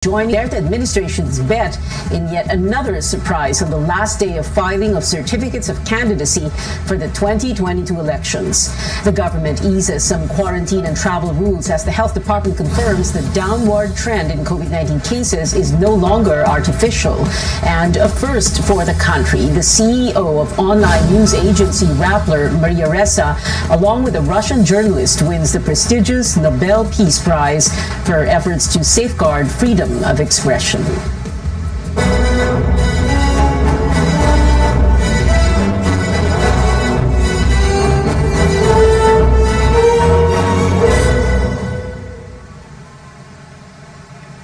Joining the administration's bet in yet another surprise on the last day of filing of certificates of candidacy for the 2022 elections. The government eases some quarantine and travel rules as the health department confirms the downward trend in COVID-19 cases is no longer artificial. And a first for the country, the CEO of online news agency Rappler, Maria Ressa, along with a Russian journalist, wins the prestigious Nobel Peace Prize for efforts to safeguard freedom of expression.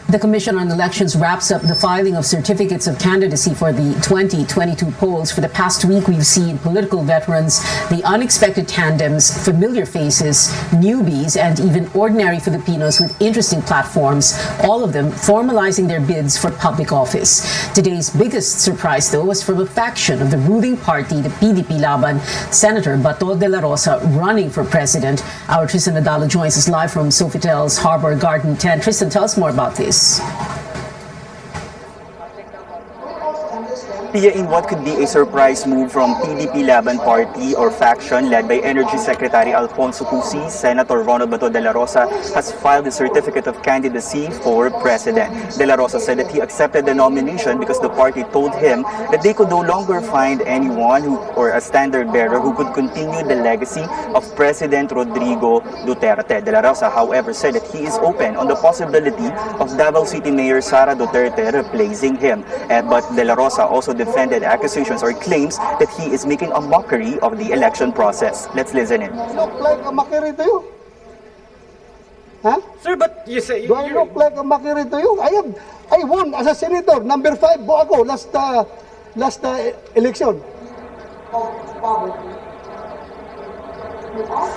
The Commission on Elections wraps up the filing of certificates of candidacy for the 2022 polls. For the past week, we've seen political veterans, the unexpected tandems, familiar faces, newbies, and even ordinary Filipinos with interesting platforms, all of them formalizing their bids for public office. Today's biggest surprise, though, was from a faction of the ruling party, the PDP Laban, Senator Bato de la Rosa running for president. Our Tristan Nadalo joins us live from Sofitel's Harbor Garden 10. Tristan, tell us more about this. In what could be a surprise move from PDP Laban Party or faction led by Energy Secretary Alfonso Cusi, Senator Ronald Bato de la Rosa has filed a certificate of candidacy for president. De la Rosa said that he accepted the nomination because the party told him that they could no longer find anyone or a standard bearer who could continue the legacy of President Rodrigo Duterte. De la Rosa, however, said that he is open on the possibility of Davao City Mayor Sara Duterte replacing him. But De la Rosa also defended accusations or claims that he is making a mockery of the election process. Let's listen in. Look like a mockery to you? Huh? Sir, but you say... Do I look like a mockery to you? I won as a senator. Number 5 po ako last election.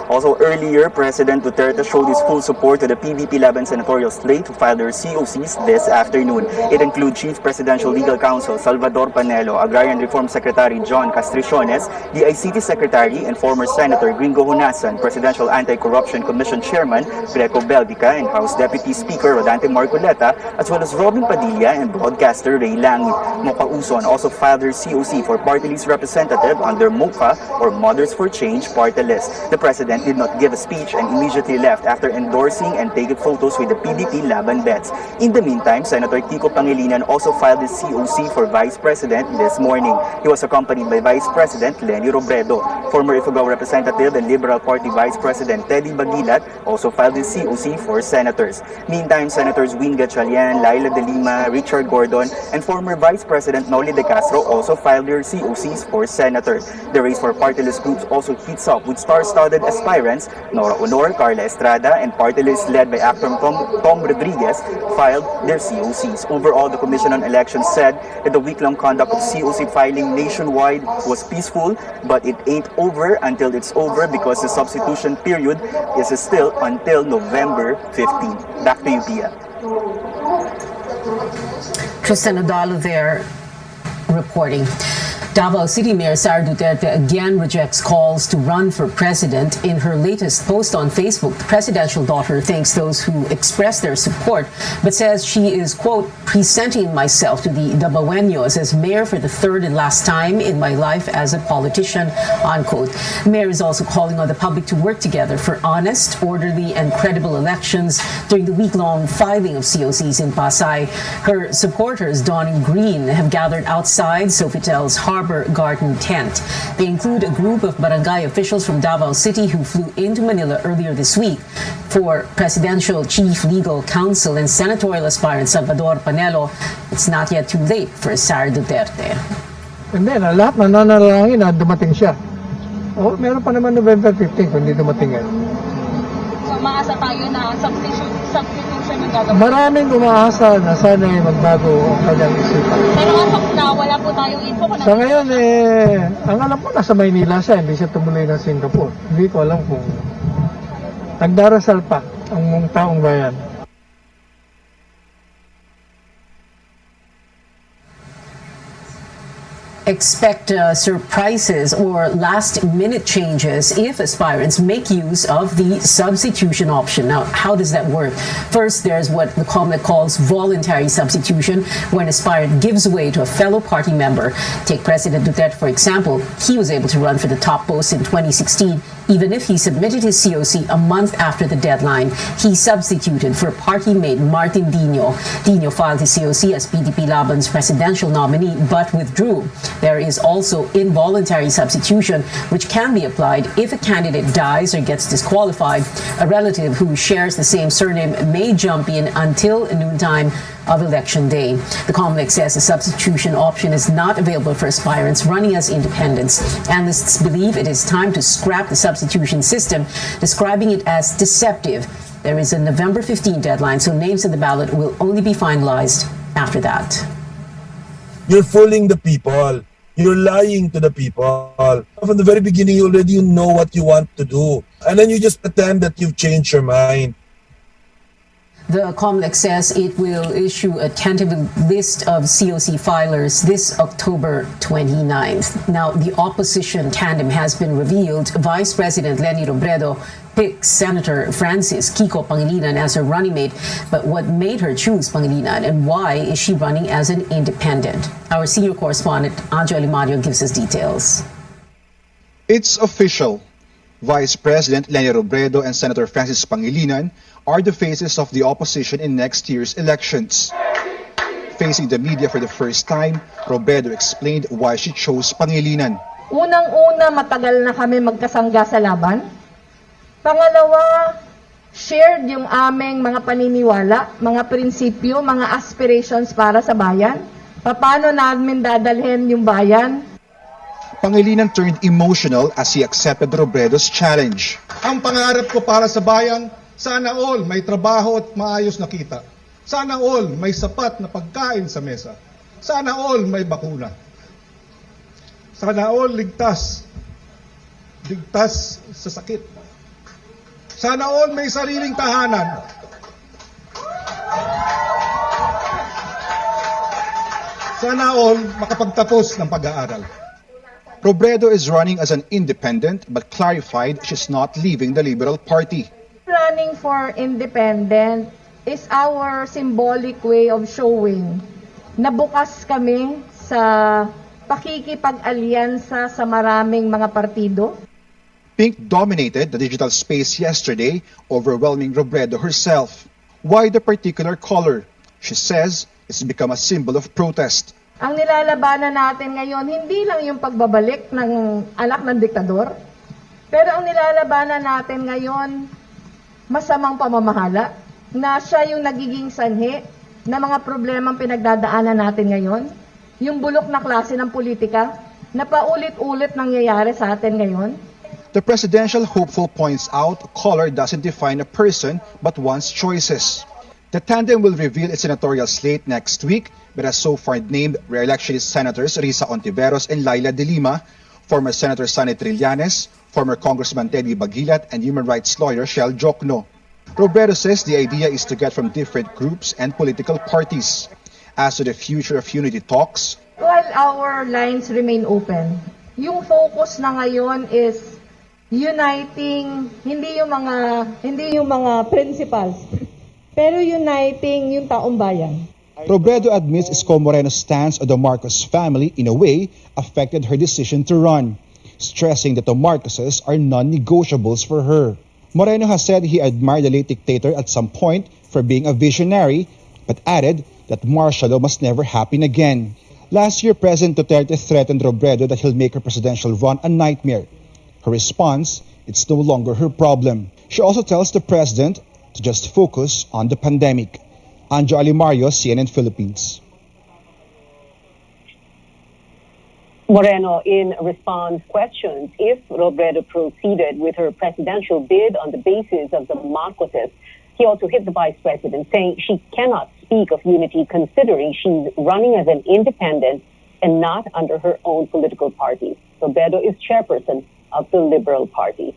Also earlier, President Duterte showed his full support to the PDP Laban senatorial slate to file their COCs this afternoon. It includes Chief Presidential Legal Counsel Salvador Panelo, Agrarian Reform Secretary John Castriciones, the ICT Secretary and former Senator Gringo Honasan, Presidential Anti-Corruption Commission Chairman Greco Beldica, and House Deputy Speaker Rodante Marcoleta, as well as Robin Padilla and broadcaster Ray Langit. Mocha Uson also filed their COC for party list representative under MOCA or Mothers for Change party list. The president did not give a speech and immediately left after endorsing and taking photos with the PDP Laban bets. In the meantime, Senator Kiko Pangilinan also filed his COC for Vice President this morning. He was accompanied by Vice President Lenny Robredo. Former Ifugao Representative and Liberal Party Vice President Teddy Bagilat also filed his COC for senators. Meantime, Senators Win Gatchalian, Laila De Lima, Richard Gordon, and former Vice President Noli De Castro also filed their COCs for senator. The race for party list groups also heats up with star-studded aspirants Nora Honor, Carla Estrada, and party list led by actor Tom Rodriguez filed their COCs. Overall, the Commission on Elections said that the week-long conduct of COC filing nationwide was peaceful, but it ain't over until it's over because the substitution period is still until November 15. Back to you, Pia. Tristan Nadalo there reporting. Davao City Mayor Sara Duterte again rejects calls to run for president. In her latest post on Facebook, the presidential daughter thanks those who express their support, but says she is, quote, presenting myself to the Davaoeños as mayor for the third and last time in my life as a politician, unquote. The mayor is also calling on the public to work together for honest, orderly, and credible elections during the week-long filing of COCs in Pasay. Her supporters, donning green, have gathered outside Sofitel's Harbor Garden tent. They include a group of barangay officials from Davao City who flew into Manila earlier this week. For Presidential Chief Legal Counsel and senatorial aspirant Salvador Panelo, it's not yet too late for Sara Duterte. And then, lahat nananalangin na dumating siya. Oh, meron pa naman November 15 kung hindi dumating yan. So, maasa tayo na substitution yung gagawin. Maraming umaasa na sana ay magbago ang kanyang isipan. Pero as of now, wala po tayong info kung Sa ngayon, ang alam ko nasa Maynila siya, hindi siya tumuloy ng Singapore. Hindi ko alam kung nagdarasal pa ang taong bayan. expect surprises or last-minute changes if aspirants make use of the substitution option. Now, how does that work? First, there's what the COMELEC calls voluntary substitution, where an aspirant gives way to a fellow party member. Take President Duterte, for example. He was able to run for the top post in 2016, even if he submitted his COC a month after the deadline. He substituted for party mate Martin Dino. Dino filed his COC as PDP Laban's presidential nominee but withdrew. There is also involuntary substitution, which can be applied if a candidate dies or gets disqualified. A relative who shares the same surname may jump in until noontime of election day. The COMELEC says the substitution option is not available for aspirants running as independents. Analysts believe it is time to scrap the substitution system, describing it as deceptive. There is a November 15 deadline, so names in the ballot will only be finalized after that. You're fooling the people. You're lying to the people. From the very beginning, you already know what you want to do. And then you just pretend that you've changed your mind. The COMELEC says it will issue a tentative list of COC filers this October 29th. Now, the opposition tandem has been revealed. Vice President Leni Robredo picked Senator Francis Kiko Pangilinan as her running mate. But what made her choose Pangilinan, and why is she running as an independent? Our senior correspondent, Adhd Alimario, gives us details. It's official. Vice President Leni Robredo and Senator Francis Pangilinan are the faces of the opposition in next year's elections. Facing the media for the first time, Robredo explained why she chose Pangilinan. Unang-una, matagal na kami magkasangga sa laban. Pangalawa, shared yung aming mga paniniwala, mga prinsipyo, mga aspirations para sa bayan. Paano namin dadalhin yung bayan? Pangilinan turned emotional as he accepted Robredo's challenge. Ang pangarap ko para sa bayan, sana all may trabaho at maayos na kita. Sana all may sapat na pagkain sa mesa. Sana all may bakuna. Sana all ligtas. Ligtas sa sakit. Sana all may sariling tahanan. Sana all makapagtapos ng pag-aaral. Robredo is running as an independent but clarified she's not leaving the Liberal Party. Running for independent is our symbolic way of showing na bukas kami sa pakikipag-alyansa sa maraming mga partido. Pink dominated the digital space yesterday, overwhelming Robredo herself. Why the particular color? She says it's become a symbol of protest. Ang nilalabanan natin ngayon, hindi lang yung pagbabalik ng anak ng diktador, pero ang nilalabanan natin ngayon, masamang pamamahala, na siya yung nagiging sanhi na mga problemang pinagdadaanan natin ngayon, yung bulok na klase ng politika na paulit-ulit nangyayari sa atin ngayon. The presidential hopeful points out color doesn't define a person but one's choices. The tandem will reveal its senatorial slate next week, but has so far named re-electionist Senators Risa Ontiveros and Laila De Lima, former Senator Sonny Trillanes, former Congressman Teddy Bagilat, and human rights lawyer Shell Jokno. Robredo says the idea is to get from different groups and political parties. As to the future of unity talks, While our lines remain open, yung focus na ngayon is uniting, hindi yung mga principals, pero uniting yung taong bayan. Robredo admits Isko Moreno's stance on the Marcos family in a way affected her decision to run, stressing that the Marcoses are non-negotiables for her. Moreno has said he admired the late dictator at some point for being a visionary, but added that martial law must never happen again. Last year, President Duterte threatened Robredo that he'll make her presidential run a nightmare. Her response, it's no longer her problem. She also tells the president to just focus on the pandemic. Adhd Alimario, CNN Philippines. Moreno, in response questions if Robredo proceeded with her presidential bid on the basis of the Marcoses, he also hit the vice president, saying she cannot speak of unity considering she's running as an independent and not under her own political party. Robredo is chairperson of the Liberal Party.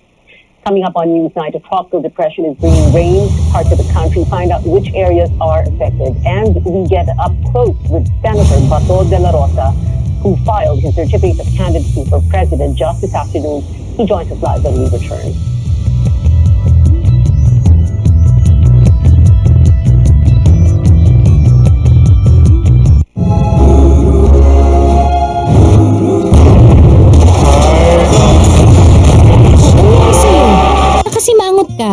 Coming up on Newsnight, a tropical depression is bringing rain to parts of the country. Find out which areas are affected. And we get up close with Senator Bato de la Rosa, who filed his certificate of candidacy for president just this afternoon. He joins us live when we return. Nakasimangot ka.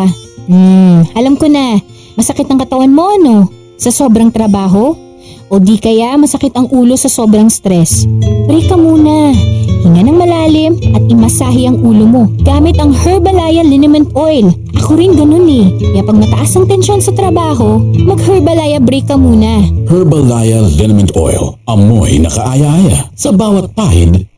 Alam ko na. Masakit ang katawan mo, ano? Sa sobrang trabaho? O di kaya masakit ang ulo sa sobrang stress? Break ka muna. Hinga ng malalim at imasahe ang ulo mo gamit ang Herbalaya Liniment Oil. Ako rin ganun eh. Kaya pag mataas ang tensyon sa trabaho, mag-Herbalaya break ka muna. Herbalaya Liniment Oil. Amoy na kaaya-aya sa bawat pahid.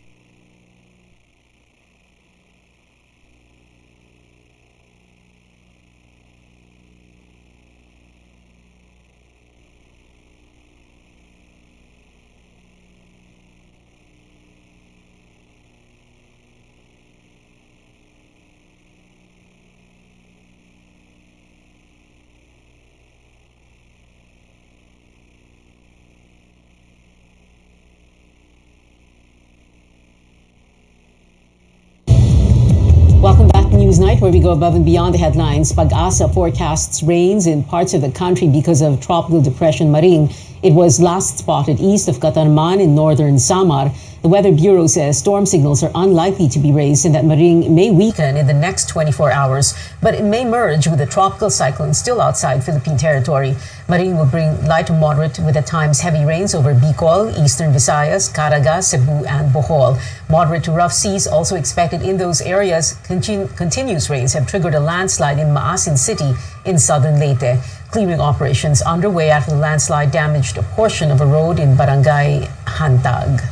Welcome back to Newsnight, where we go above and beyond the headlines. Pag-asa forecasts rains in parts of the country because of Tropical Depression Maring. It was last spotted east of Catarman in northern Samar. The Weather Bureau says storm signals are unlikely to be raised and that Maring may weaken in the next 24 hours, but it may merge with a tropical cyclone still outside Philippine territory. Maring will bring light to moderate with at times heavy rains over Bicol, Eastern Visayas, Caraga, Cebu, and Bohol. Moderate to rough seas also expected in those areas. Continuous rains have triggered a landslide in Maasin City in southern Leyte. Clearing operations underway after the landslide damaged a portion of a road in Barangay Hantag.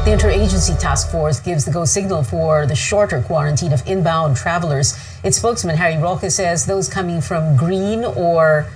The Interagency Task Force gives the go signal for the shorter quarantine of inbound travelers. Its spokesman, Harry Roque, says those coming from green or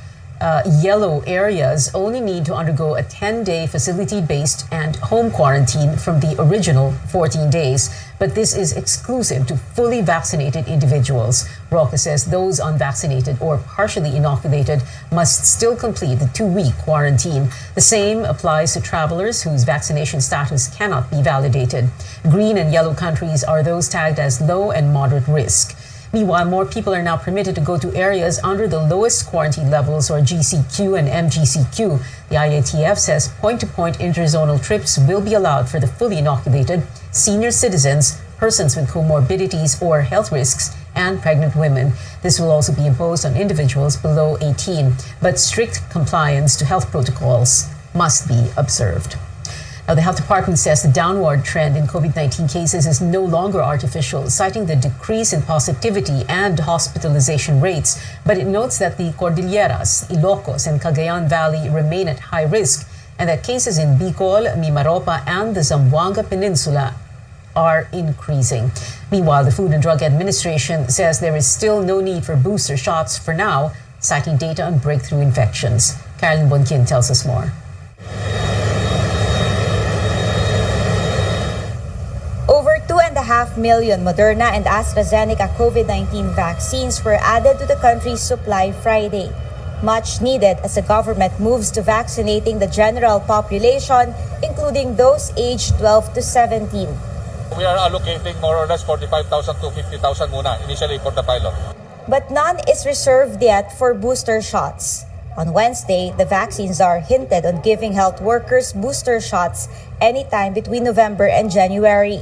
yellow areas only need to undergo a 10-day facility-based and home quarantine from the original 14 days. But this is exclusive to fully vaccinated individuals. Roque says those unvaccinated or partially inoculated must still complete the 2-week quarantine. The same applies to travelers whose vaccination status cannot be validated. Green and yellow countries are those tagged as low and moderate risk. Meanwhile, more people are now permitted to go to areas under the lowest quarantine levels, or GCQ and MGCQ. The IATF says point-to-point interzonal trips will be allowed for the fully inoculated, senior citizens, persons with comorbidities or health risks, and pregnant women. This will also be imposed on individuals below 18, but strict compliance to health protocols must be observed. Now, the health department says the downward trend in COVID-19 cases is no longer artificial, citing the decrease in positivity and hospitalization rates. But it notes that the Cordilleras, Ilocos, and Cagayan Valley remain at high risk, and that cases in Bicol, Mimaropa, and the Zamboanga Peninsula are increasing. Meanwhile, the Food and Drug Administration says there is still no need for booster shots for now, citing data on breakthrough infections. Carolyn Bonkin tells us more. Over 2.5 million Moderna and AstraZeneca COVID-19 vaccines were added to the country's supply Friday. Much needed as the government moves to vaccinating the general population, including those aged 12 to 17. We are allocating more or less 45,000 to 50,000 muna initially for the pilot. But none is reserved yet for booster shots. On Wednesday, the vaccines are hinted on giving health workers booster shots anytime between November and January.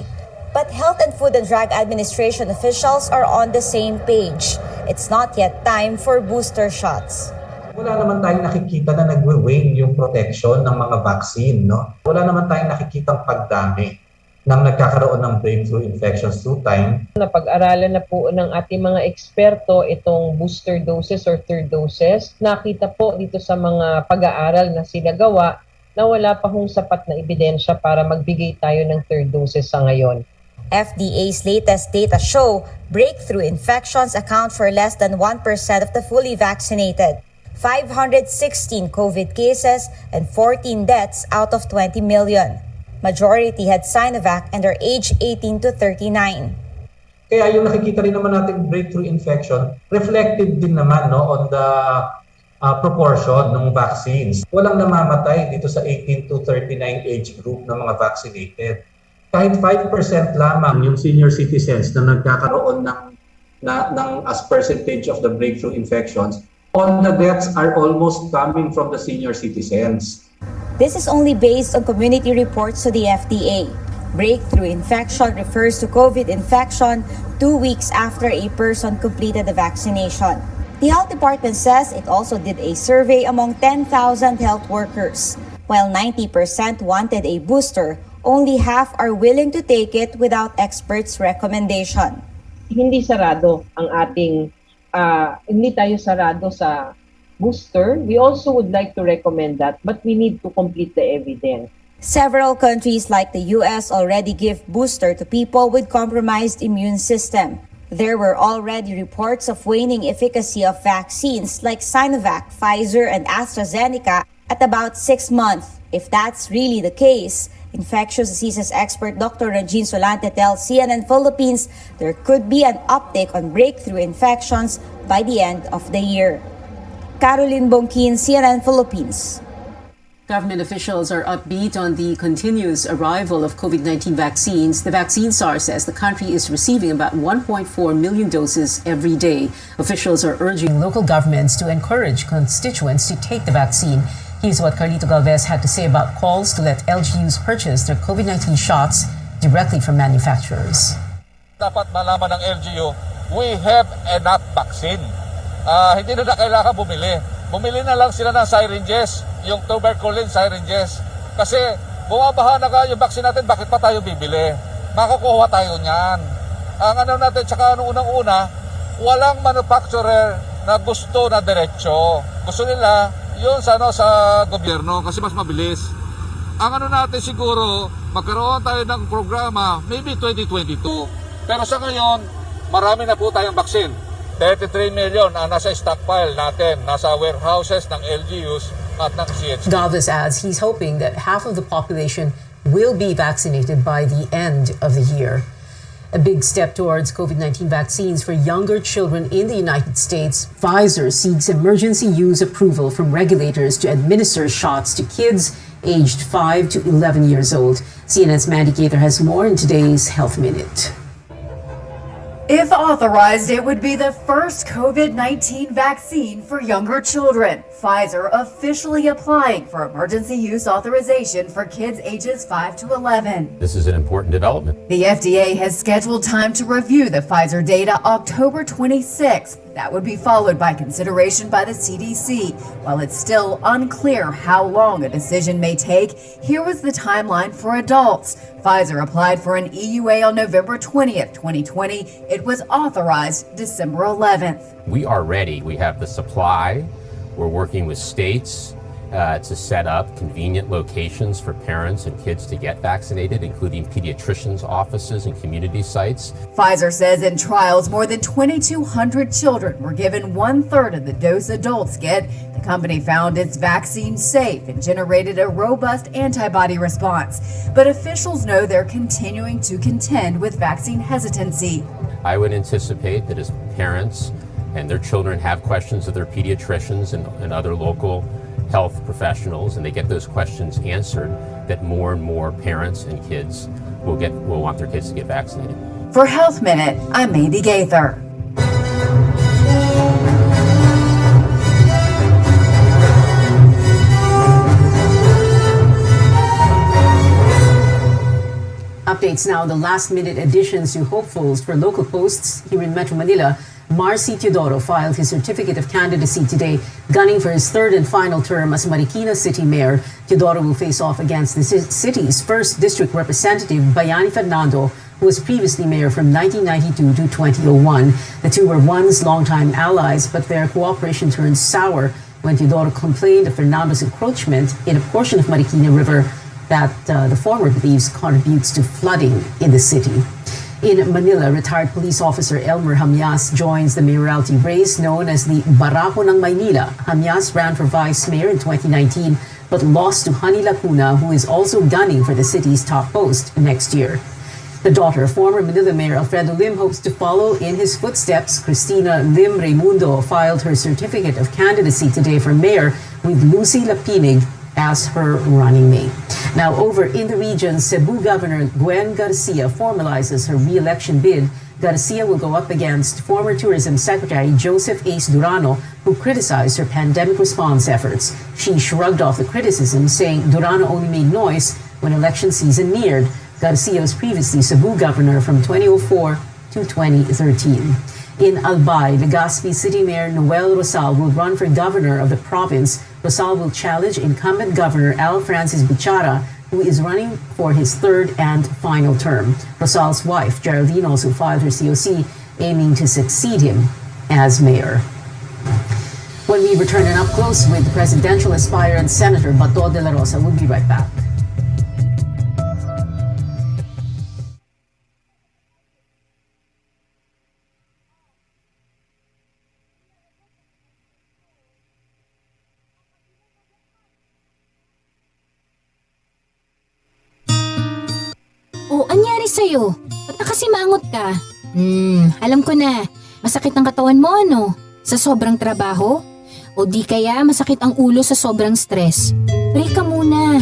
But Health and Food and Drug Administration officials are on the same page. It's not yet time for booster shots. Wala naman tayong nakikita na nagwe-wane yung protection ng mga vaccine, no? Wala naman tayong nakikitang pagdami ng nagkakaroon ng breakthrough infections through time. Napag-aralan na po ng ating mga eksperto itong booster doses or third doses. Nakita po dito sa mga pag-aaral na sinagawa na wala pa hong sapat na ebidensya para magbigay tayo ng third doses sa ngayon. FDA's latest data show breakthrough infections account for less than 1% of the fully vaccinated. 516 COVID cases and 14 deaths out of 20 million. Majority had Sinovac and are aged 18 to 39. Kaya yung nakikita rin naman natin breakthrough infection, reflected din naman no, on the proportion ng vaccines. Walang namamatay dito sa 18 to 39 age group ng mga vaccinated. Kahit 5% lamang yung senior citizens na nagkakaroon ng as percentage of the breakthrough infections, all the deaths are almost coming from the senior citizens. This is only based on community reports to the FDA. Breakthrough infection refers to COVID infection 2 weeks after a person completed the vaccination. The health department says it also did a survey among 10,000 health workers. While 90% wanted a booster, only half are willing to take it without experts' recommendation. Hindi sarado ang ating, hindi tayo sarado sa booster. We also would like to recommend that, but we need to complete the evidence. Several countries like the US already give booster to people with compromised immune system. There were already reports of waning efficacy of vaccines like Sinovac, Pfizer, and AstraZeneca at about 6 months. If that's really the case, infectious diseases expert Dr. Regine Solante tells CNN Philippines there could be an uptick on breakthrough infections by the end of the year. Caroline Bongkin, CNN Philippines. Government officials are upbeat on the continuous arrival of COVID-19 vaccines. The vaccine czar says the country is receiving about 1.4 million doses every day. Officials are urging local governments to encourage constituents to take the vaccine. Here's what Carlito Galvez had to say about calls to let LGUs purchase their COVID-19 shots directly from manufacturers. Dapat malaman ng LGU, we have enough vaccine. Hindi na kailangan bumili. Bumili na lang sila ng syringes, yung tuberculin syringes. Kasi bumabaha na yung vaccine natin, bakit pa tayo bibili? Makukuha tayo niyan. Ang ano natin, tsaka unang-una, walang manufacturer na gusto na diretsyo. Gusto nila yun sa gobyerno kasi mas mabilis. Ang ano natin siguro, magkaroon tayo ng programa, maybe 2022. Pero sa ngayon, marami na po tayong vaccine. 33 million ang nasa stockpile natin, nasa warehouses ng LGUs at ng CHP. Galvez adds he's hoping that half of the population will be vaccinated by the end of the year. A big step towards COVID-19 vaccines for younger children in the United States. Pfizer seeks emergency use approval from regulators to administer shots to kids aged 5 to 11 years old. CNN's Mandy Gaither has more in today's Health Minute. If authorized, it would be the first COVID-19 vaccine for younger children. Pfizer officially applying for emergency use authorization for kids ages 5 to 11. This is an important development. The FDA has scheduled time to review the Pfizer data October 26th. That would be followed by consideration by the CDC. While it's still unclear how long a decision may take, here was the timeline for adults. Pfizer applied for an EUA on November 20th, 2020. It was authorized December 11th. We are ready. We have the supply. We're working with states to set up convenient locations for parents and kids to get vaccinated, including pediatricians' offices and community sites. Pfizer says in trials, more than 2,200 children were given 1/3 of the dose adults get. The company found its vaccine safe and generated a robust antibody response. But officials know they're continuing to contend with vaccine hesitancy. I would anticipate that as parents and their children have questions of their pediatricians and other local health professionals, and they get those questions answered, that more and more parents and kids will want their kids to get vaccinated. For Health Minute, I'm Mandy Gaither. Updates now on the last-minute additions to hopefuls for local posts here in Metro Manila. Marcy Teodoro filed his certificate of candidacy today, gunning for his third and final term as Marikina City Mayor. Teodoro will face off against the city's first district representative, Bayani Fernando, who was previously mayor from 1992 to 2001. The two were once longtime allies, but their cooperation turned sour when Teodoro complained of Fernando's encroachment in a portion of Marikina River that the former believes contributes to flooding in the city. In Manila, retired police officer Elmer Hamyas joins the mayoralty race known as the Barako ng Maynila. Hamyas ran for vice mayor in 2019 but lost to Hani Lacuna, who is also gunning for the city's top post next year. The daughter, former Manila Mayor Alfredo Lim, hopes to follow in his footsteps. Cristina Lim Raimundo filed her certificate of candidacy today for mayor with Lucy Lapinig as her running mate. Now, over in the region, Cebu Governor Gwen Garcia formalizes her re-election bid. Garcia will go up against former Tourism Secretary Joseph Ace Durano, who criticized her pandemic response efforts. She shrugged off the criticism, saying Durano only made noise when election season neared. Garcia was previously Cebu governor from 2004 to 2013. In Albay, Legazpi City Mayor Noel Rosal will run for governor of the province. Rosal will challenge incumbent Governor Al Francis Bichara, who is running for his third and final term. Rosal's wife, Geraldine, also filed her COC, aiming to succeed him as mayor. When we return and up close with presidential aspirant Senator Bato de la Rosa, we'll be right back. Oh, anyari sa'yo? Ba't nakasimangot ka? Alam ko na. Masakit ang katawan mo, ano? Sa sobrang trabaho? O di kaya masakit ang ulo sa sobrang stress? Break ka muna.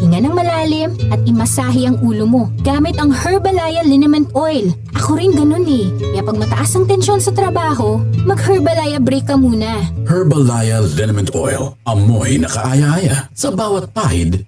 Hinga ng malalim at imasahe ang ulo mo gamit ang Herbalaya Liniment Oil. Ako rin ganun eh. Kaya pag mataas ang tensyon sa trabaho, mag-Herbalaya break ka muna. Herbalaya Liniment Oil. Amoy na kaaya-aya sa bawat pahid.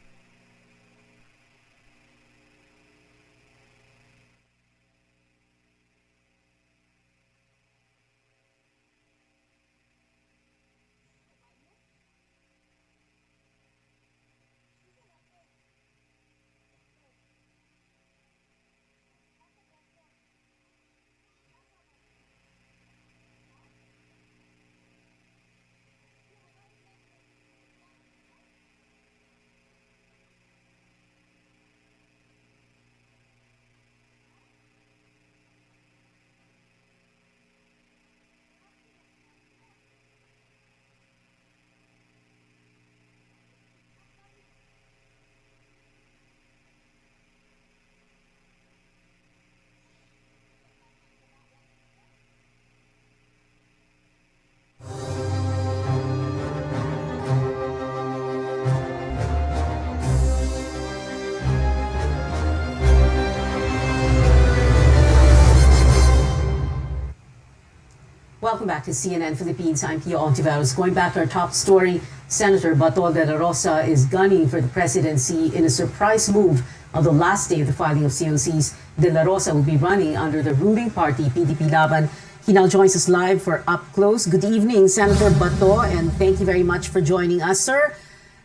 Welcome back to CNN Philippines. I'm Pia Ontiveros. Going back to our top story, Senator Bato de la Rosa is gunning for the presidency in a surprise move. On the last day of the filing of COCs, de la Rosa will be running under the ruling party, PDP Laban. He now joins us live for Up Close. Good evening, Senator Bato, and thank you very much for joining us, sir.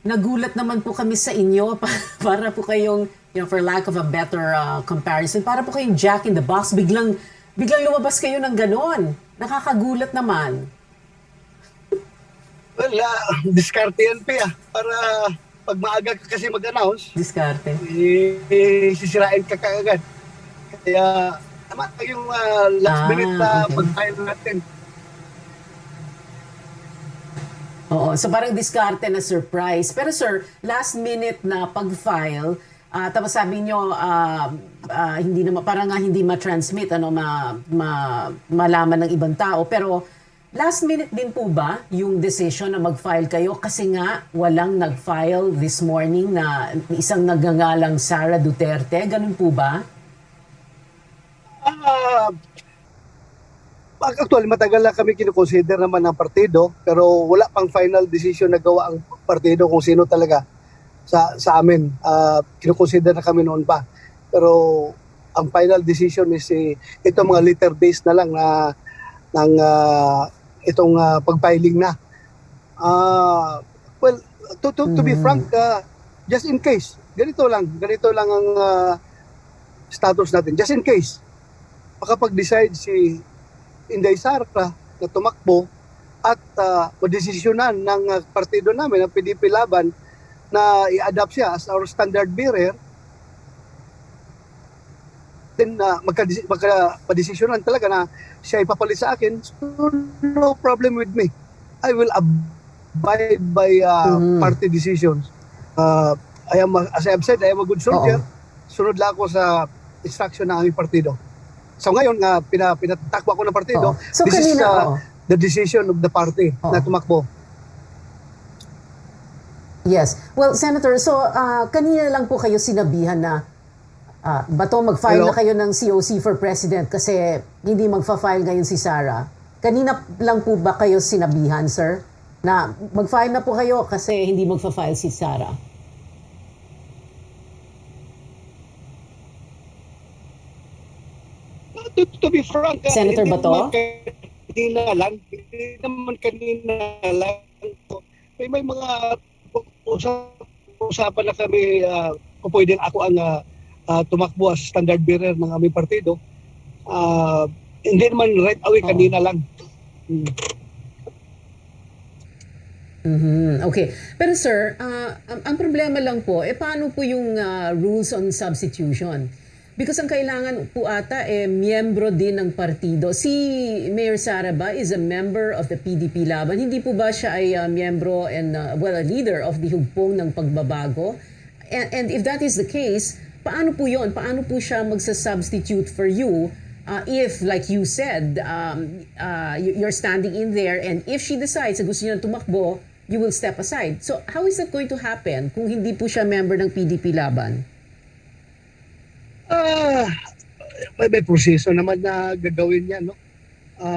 Nagulat naman po kami sa inyo para po kayong, for lack of a better comparison, para po kayong Jack in the Box. Biglang lumabas kayo ng ganon. Nakakagulat naman. Well, diskarte yan, Pia. Para pag maaga ka kasi mag-announce, diskarte. Sisirain ka kaagad. Kaya, tama yung last minute na pag-file natin. Oo, so parang diskarte na surprise. Pero sir, last minute na pag-file, tapos sabi nyo, hindi na, parang hindi ma-transmit, malaman ng ibang tao. Pero last minute din po ba yung decision na mag-file kayo? Kasi nga walang nag-file this morning na isang nagngangalang Sara Duterte. Ganun po ba? Actually, matagal na kami kinukonsider naman ng partido, pero wala pang final decision na gawa ang partido kung sino talaga sa amin. Kinukonsider na kami noon pa. Pero ang final decision is itong mga letter based na lang ng itong pag-filing na. Well, to be frank, just in case, ganito lang ang status natin. Just in case, makapag-decide si Inday Sara na tumakbo at madesisyonan ng partido namin, ng PDP Laban, na i-adapt siya as our standard bearer, then magka-desisyonan talaga na siya ipapalit sa akin, so no problem with me. I will abide by party decisions. As I have said, I am a good soldier. Sunod lang ako sa instruction ng aming partido. So ngayon nga, pinatakbo ko ng partido, So this is kanina, the decision of the party na tumakbo. Yes. Well, Senator, so kanina lang po kayo sinabihan na bato mag-file Hello? na kayo ng COC for President kasi hindi magfa-file ngayon si Sara. Kanina lang po ba kayo sinabihan, sir, na mag-file na po kayo kasi hindi magfa-file si Sara? To be frank, Senator hindi Bato? hindi naman kanina lang. May mga usapan na kami kung pwedeng ako ang tumakbo as standard bearer ng aming partido. Hindi naman right away, kanina lang. Okay. Pero sir, ang problema lang po, paano po yung rules on substitution? Because ang kailangan po ata, miyembro din ng partido. Si Mayor Sara ba is a member of the PDP Laban? Hindi po ba siya ay miyembro and, a leader of the hugpong ng pagbabago? And if that is the case, paano po yun? Paano po siya magsa-substitute for you if, like you said, you're standing in there and if she decides na gusto niya tumakbo, you will step aside. So how is that going to happen kung hindi po siya member ng PDP Laban? May proseso naman na gagawin niya, no?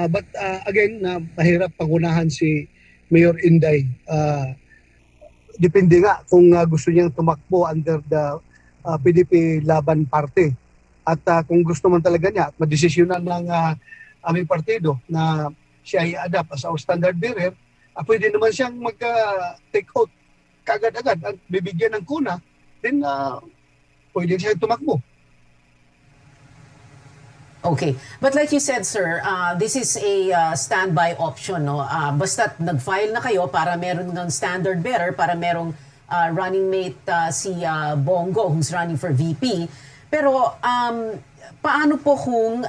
But again, mahirap pangunahan si Mayor Inday. Depende nga kung gusto niyang tumakbo under the PDP Laban Party. At kung gusto man talaga niya at madesisyonan ng aming partido na siya i-adapt as our standard bearer, pwede naman siyang mag-take out kagad-agad at bibigyan ng kuna, then pwede siya tumakbo. Okay. But like you said, sir, this is a standby option, no? Basta't nag-file na kayo para meron ng standard bearer, para merong running mate si Bongo who's running for VP. Pero paano po kung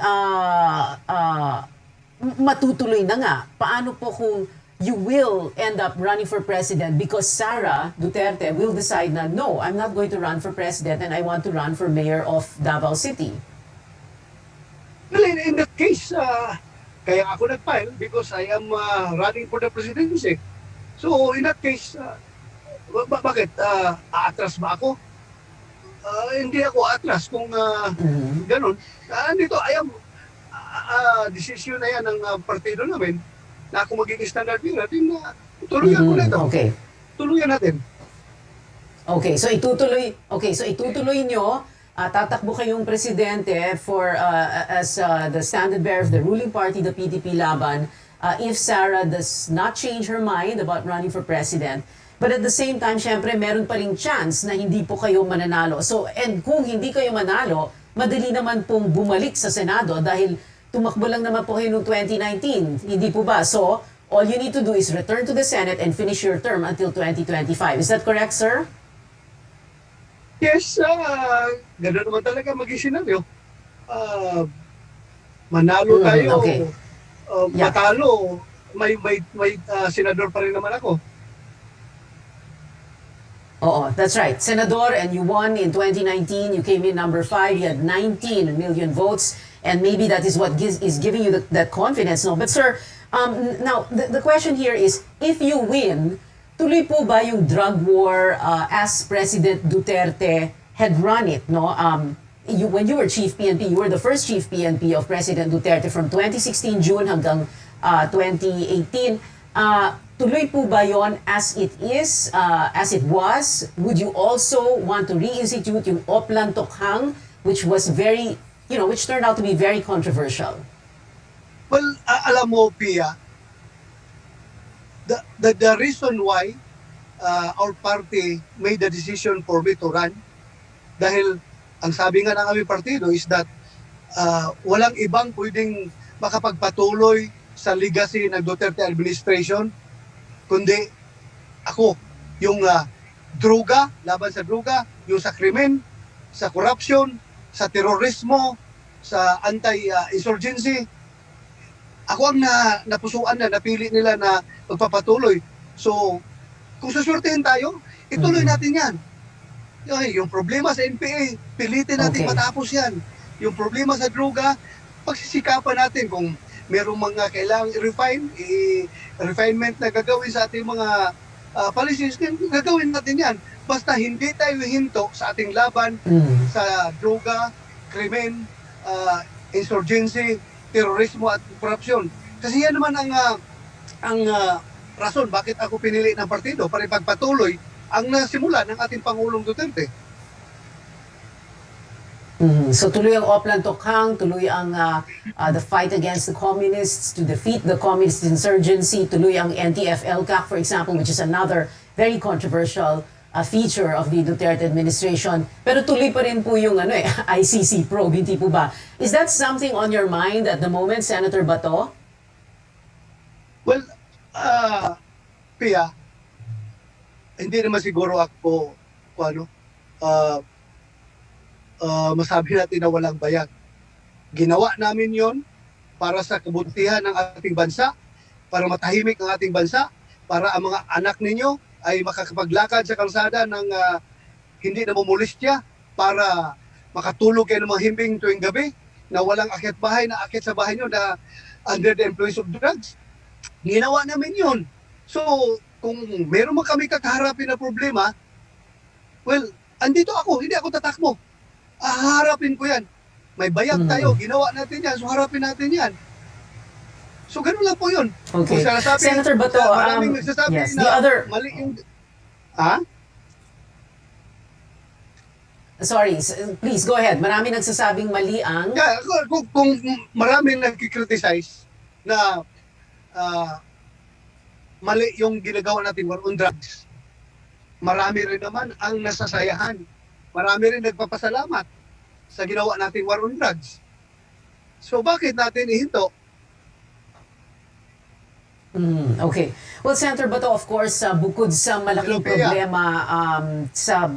matutuloy na nga? Paano po kung you will end up running for president because Sara Duterte will decide na, no, I'm not going to run for president and I want to run for mayor of Davao City? Well, in that case, kaya ako nag-file because I am running for the presidency. So, in that case, bakit? Aatras ba ako? Hindi ako atras kung ganun. Dito, I am decision na yan ng partido namin na ako magiging standard bearer, tuluyan ko na ito. Okay. Tuluyan natin. Okay, so itutuloy nyo. Tatakbo kayong presidente for as the standard bearer of the ruling party, the PDP Laban, if Sara does not change her mind about running for president. But at the same time, syempre, meron pa ring chance na hindi po kayo mananalo. So, and kung hindi kayo manalo, madali naman pong bumalik sa Senado dahil tumakbo lang naman po kayo noong 2019. Hindi po ba? So, all you need to do is return to the Senate and finish your term until 2025. Is that correct, sir? Yes, gano'n naman talaga maging senaryo. Manalo tayo, okay. matalo, may senador pa rin naman ako. Oo, that's right. Senador, and you won in 2019. You came in number 5. You had 19 million votes. And maybe that is what is giving you that confidence. No? But sir, now, the question here is, if you win, tuloy po ba yung drug war as President Duterte had run it? No? When you were Chief PNP, you were the first Chief PNP of President Duterte from 2016 June hanggang 2018. Tuloy po ba yon as it is, as it was? Would you also want to reinstitute yung Oplan Tokhang, which was very, which turned out to be very controversial? Well, alam mo, Pia, the reason why our party made the decision for me to run, dahil ang sabi nga ng aming partido is that walang ibang pwedeng makapagpatuloy sa legacy ng Duterte administration, kundi ako, yung droga, laban sa droga, yung sa krimen, sa corruption, sa terorismo, sa anti-insurgency. Ako ang napusuan na, napili nila na magpapatuloy. So, kung susurtihin tayo, ituloy natin yan. Yung problema sa NPA, pilitin natin matapos yan. yung problema sa droga, pagsisikapan natin kung merong mga kailangang refinement na gagawin sa ating mga policies, gagawin natin yan. Basta hindi tayo hinto sa ating laban sa droga, krimen, insurgency, terorismo at korupsyon. Kasi yan naman ang rason bakit ako pinili ng partido para ipagpatuloy ang nasimula ng ating Pangulong Duterte. So tuloy ang Oplan Tokhang, tuloy ang the fight against the communists to defeat the communist insurgency, tuloy ang NTF-ELCAC, for example, which is another very controversial feature of the Duterte administration. Pero tuloy pa rin po yung ICC probe, hindi po ba? Is that something on your mind at the moment, Senator Bato? Well, Pia, hindi naman siguro ako masabi natin na walang bayag. Ginawa namin yon para sa kabutihan ng ating bansa, para matahimik ang ating bansa, para ang mga anak ninyo ay makakapaglakad sa kalsada ng hindi namumulistya, para makatulog kayo ng mga himbing tuwing gabi, na walang akyat bahay na akyat sa bahay nyo na under the influence of drugs. Ginawa namin yun. So, kung meron man kami kakaharapin na problema, well, andito ako, hindi ako tatakbo. Harapin ko yan. May bayag tayo, ginawa natin yan, so harapin natin yan. So, ganun lang po yun. Okay. Senator Bato, maraming nagsasabi yes, na the other... mali yung... Sorry, please go ahead. Maraming nagsasabing mali ang... Yeah, kung maraming nagkikriticize na mali yung ginagawa natin war on drugs, marami rin naman ang nasasayahan. Marami rin nagpapasalamat sa ginawa nating war on drugs. So bakit natin ihinto? Okay. Well, Senator Bato, of course, bukod sa malaking problema sa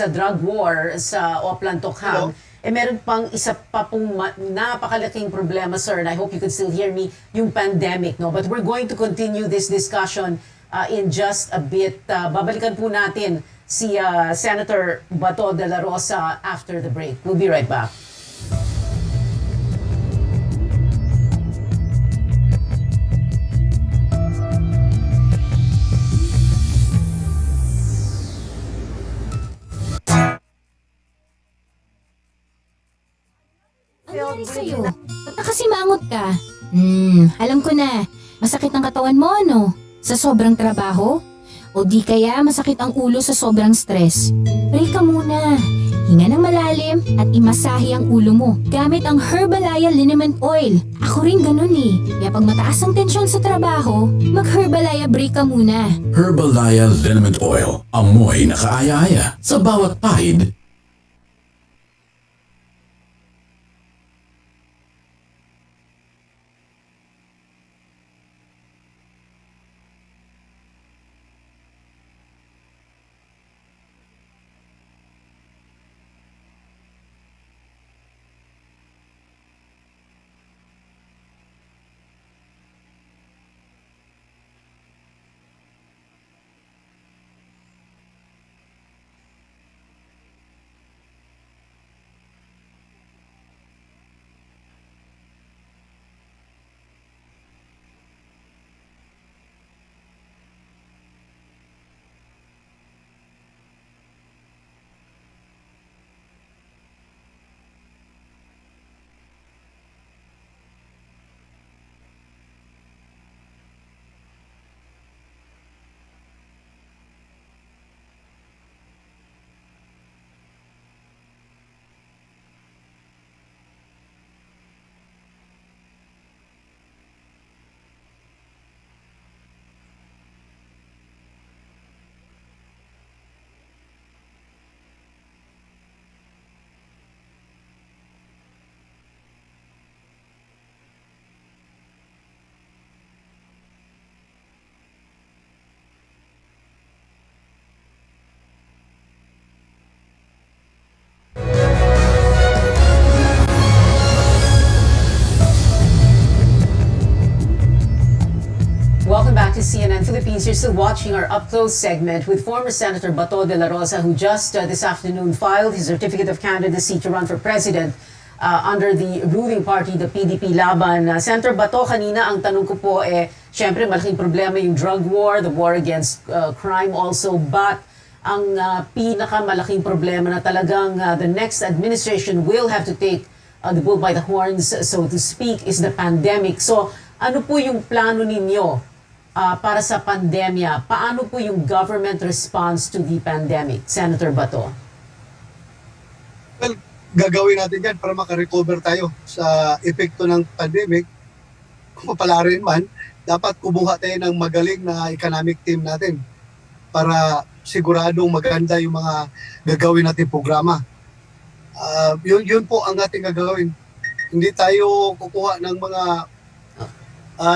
drug war sa Oplan Tokhang, meron pang isa pa pong napakalaking problema, sir, and I hope you could still hear me, yung pandemic, no? But we're going to continue this discussion in just a bit. Babalikan po natin si Senator Bato de la Rosa after the break. We'll be right back. Ano nangyari sa'yo? Ba't nakasimangot ka? Alam ko na. Masakit ang katawan mo, ano? Sa sobrang trabaho? O di kaya masakit ang ulo sa sobrang stress? Pray ka muna. Hinga ng malalim at imasahe ang ulo mo gamit ang Herbalaya Liniment Oil. Ako rin ganun eh. Kaya pag mataas ang tensyon sa trabaho, mag-Herbalaya break ka muna. Herbalaya Liniment Oil. Amoy na kaaya-aya sa bawat pahid. Welcome back to CNN Philippines. You're still watching our up-close segment with former Senator Bato de la Rosa, who just this afternoon filed his certificate of candidacy to run for president under the ruling party, the PDP laban. Senator Bato, kanina ang tanong ko po syempre malaking problema yung drug war, the war against crime also, but ang pinakamalaking problema na talagang the next administration will have to take the bull by the horns, so to speak, is the pandemic. So ano po yung plano ninyo para sa pandemya? Paano po yung government response to the pandemic, Senator Bato? Well, gagawin natin yan para makarecover tayo sa epekto ng pandemic. Kung mapala rin man, dapat kumuha tayo ng magaling na economic team natin para siguradong maganda yung mga gagawin natin programa. Yun po ang ating gagawin. Hindi tayo kukuha ng mga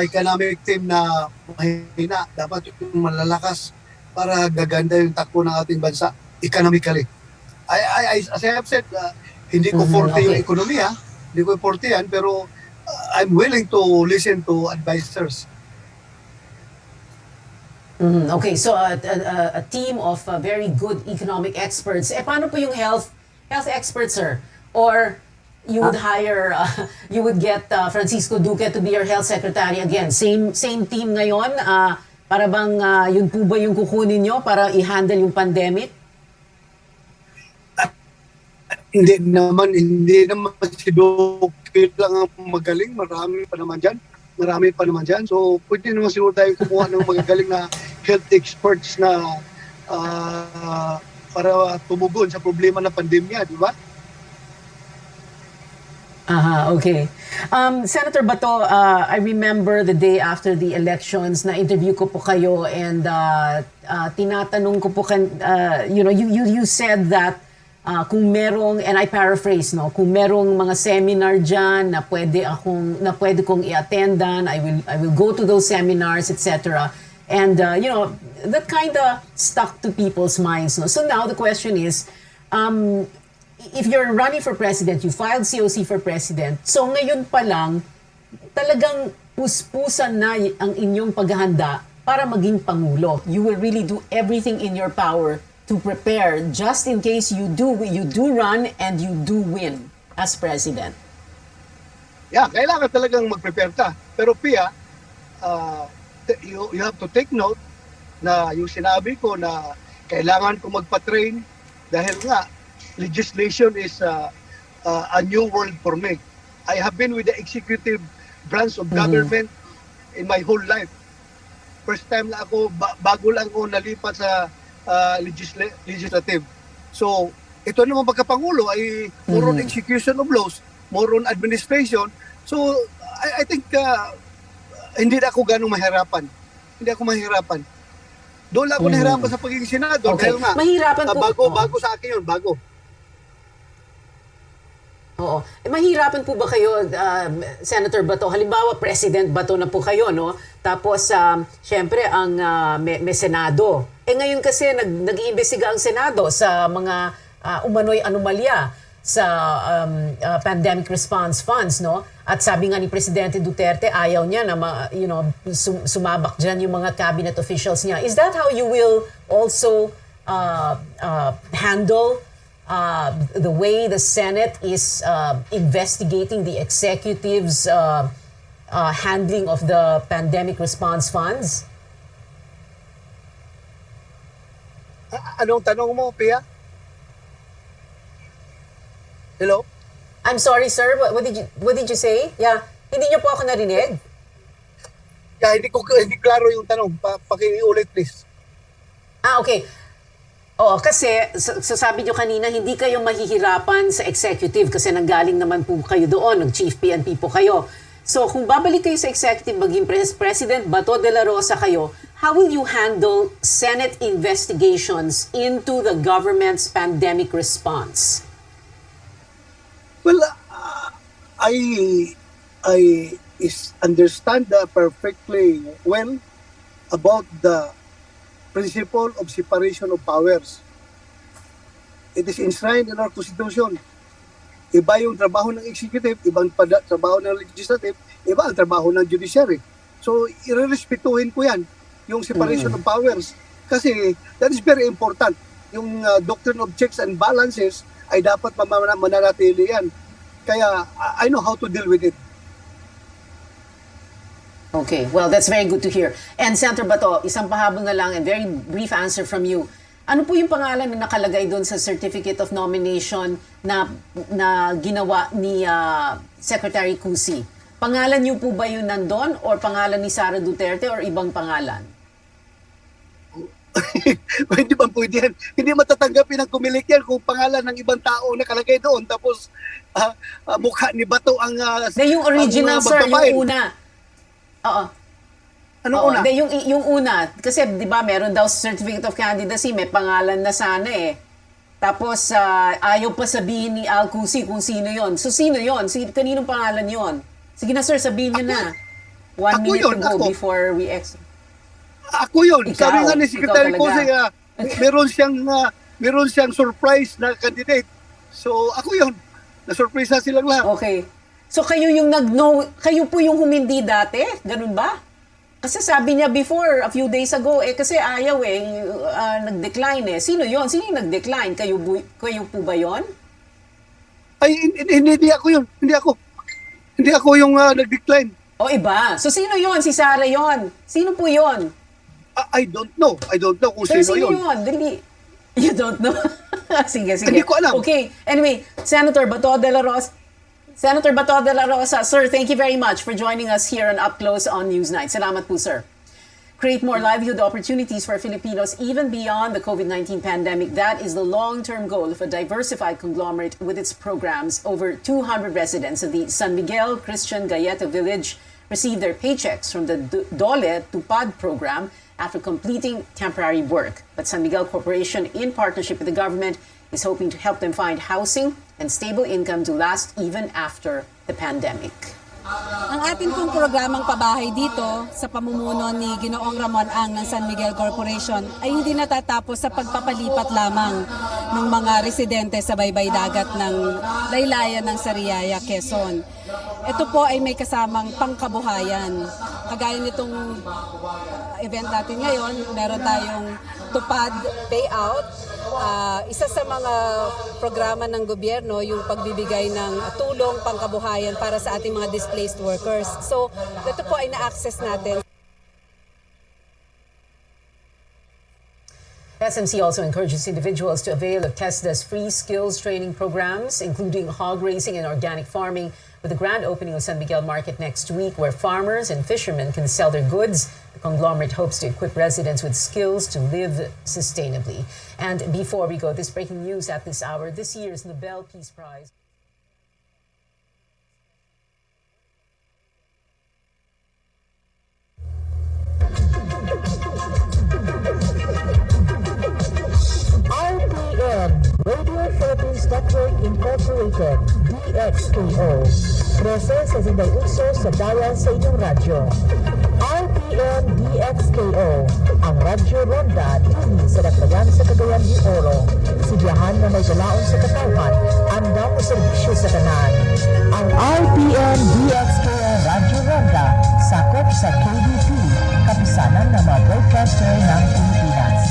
economic team na mahina. Dapat yung malalakas para gaganda yung takbo ng ating bansa economically. As I have said, hindi ko forte yung ekonomiya, hindi ko forte yan, pero I'm willing to listen to advisors. Okay, so a team of very good economic experts. Paano po yung health experts, sir? Or you would hire, you would get Francisco Duque to be your health secretary again? Same team ngayon? Para bang yun po ba yung kukunin nyo para i-handle yung pandemic? Hindi naman si Duque lang ang magaling. Marami pa naman dyan. So, pwede naman siguro tayo kumuha ng magagaling na health experts na para tumugon sa problema ng pandemya, di ba? Okay. Senator Bato, I remember the day after the elections na interview ko po kayo and tinatanong ko po, you said that kung merong, and I paraphrase, no, kung merong mga seminar dyan na pwede kong i-attendan, I will go to those seminars, etc. And that kind of stuck to people's minds, no. So now the question is, if you're running for president, you filed COC for president, so ngayon pa lang talagang puspusan na ang inyong paghahanda para maging pangulo. You will really do everything in your power to prepare just in case you do run and you do win as president. Yeah, kailangan talagang mag-prepare ka. Pero Pia, you have to take note na yung sinabi ko na kailangan ko magpa-train dahil nga legislation is a new world for me. I have been with the executive branch of government in my whole life. First time na ako, bago lang ako nalipat sa legislative. So, ito naman pagkapangulo ay more on execution of laws, more on administration. So, I think hindi na ako ganong mahirapan. Doon lang ako nahirapan sa pagiging senador. Okay. Dahil nga, Mahirapan po. bago sa akin yun, bago. Oo. Mahirapan po ba kayo, Senator Bato? Halimbawa, President Bato na po kayo, no? Tapos, syempre, ang may Senado. Ngayon kasi, nag-iimbestiga ang Senado sa mga umano'y anomalya sa pandemic response funds, no? At sabi nga ni Presidente Duterte, ayaw niya na sumabak dyan yung mga cabinet officials niya. Is that how you will also handle the way the Senate is investigating the executive's handling of the pandemic response funds? Anong tanong mo, Pia? Hello? I'm sorry, sir. What did you say? Yeah. Hindi niyo po ako narinig? Yeah, hindi klaro yung tanong. Pakiulit, please. Okay. Oo, kasi sabi nyo kanina, hindi kayo mahihirapan sa executive kasi nanggaling naman po kayo doon, nag-chief PNP po kayo. So kung babalik kayo sa executive, maging President Bato de la Rosa kayo, how will you handle Senate investigations into the government's pandemic response? Well, I understand perfectly well about the principle of separation of powers. It is enshrined in our Constitution. Iba yung trabaho ng executive, ibang trabaho ng legislative, iba ang trabaho ng judiciary. So, irerespetuhin ko yan, yung separation of powers. Kasi, that is very important. Yung doctrine of checks and balances ay dapat mananatili yan. Kaya I know how to deal with it. Okay, well, that's very good to hear. And Senator Bato, isang pahabol na lang and very brief answer from you. Ano po yung pangalan na nakalagay doon sa Certificate of Nomination na ginawa ni Secretary Cusi? Pangalan niyo po ba yun nandun or pangalan ni Sara Duterte or ibang pangalan? Hindi ba pwede yan? Hindi matatanggapin ng kumilik yan kung pangalan ng ibang tao nakalagay doon tapos mukha ni Bato ang yung original, sir, yung una. Oo. Anong una? Yung una, kasi 'di ba meron daw certificate of candidacy, may pangalan na sana eh. Tapos ayaw pa sabihin ni Al Cusi kung sino 'yon. So sino 'yon? Kaninong pangalan 'yon? Sige na sir, sabihin niyo na. 1 minute to go before we exit. Ako 'yon. Ikaw, Sabi nga ni Secretary Cusi, meron siyang surprise na candidate. So ako 'yon. Na-surprise na silang lahat. Okay. So kayo yung kayo po yung humindi dati? Ganun ba? Kasi sabi niya before, a few days ago, kasi ayaw nag-decline eh. Sino yon? Sino yung nag-decline? Kayo po ba yon? Ay, hindi ako yun. Hindi ako yung nag-decline. O iba. So sino yon? Si Sara yon? Sino po yon? I don't know. I don't know kung sino yun. Dali. You don't know? Sige. Hindi ko alam. Okay. Anyway, Senator Bato de la Rosa, sir, thank you very much for joining us here on Up Close on Newsnight. Salamat po, sir. Create more livelihood opportunities for Filipinos even beyond the COVID-19 pandemic. That is the long-term goal of a diversified conglomerate with its programs. Over 200 residents of the San Miguel Christian Gayeta Village received their paychecks from the Dole Tupad program after completing temporary work. But San Miguel Corporation, in partnership with the government, is hoping to help them find housing and stable income to last even after the pandemic. Ang atin pong programang pabahay dito sa pamumuno ni Ginoong Ramon Ang ng San Miguel Corporation ay hindi natatapos sa pagpapalipat lamang ng mga residente sa baybay dagat ng laylayan ng Sariaya, Quezon. Ito po ay may kasamang pangkabuhayan. Kagaya nitong event natin ngayon, meron tayong tupad payout. Isa sa mga programa ng gobyerno yung pagbibigay ng tulong pangkabuhayan para sa ating mga displaced workers. So, ito po ay na-access natin. SMC also encourages individuals to avail of TESDA's free skills training programs, including hog raising and organic farming, with the grand opening of San Miguel Market next week, where farmers and fishermen can sell their goods. The conglomerate hopes to equip residents with skills to live sustainably. And before we go, this breaking news at this hour, this year's Nobel Peace Prize. RPN, Radio Philippines Network Incorporated, DXKO. 13 sa Zinday Uso sa dial sa inyong radyo. RPN DXKO, ang radyo ronda dini sa Dagdagan sa Cagayan de Oro. Sibiyahan na may galaon sa katawan, andang o serbisyo sa tanan. Ang RPN DXKO radyo ronda, sakop sa KBP, kapisanan ng mga broadcaster ng Pilipinas.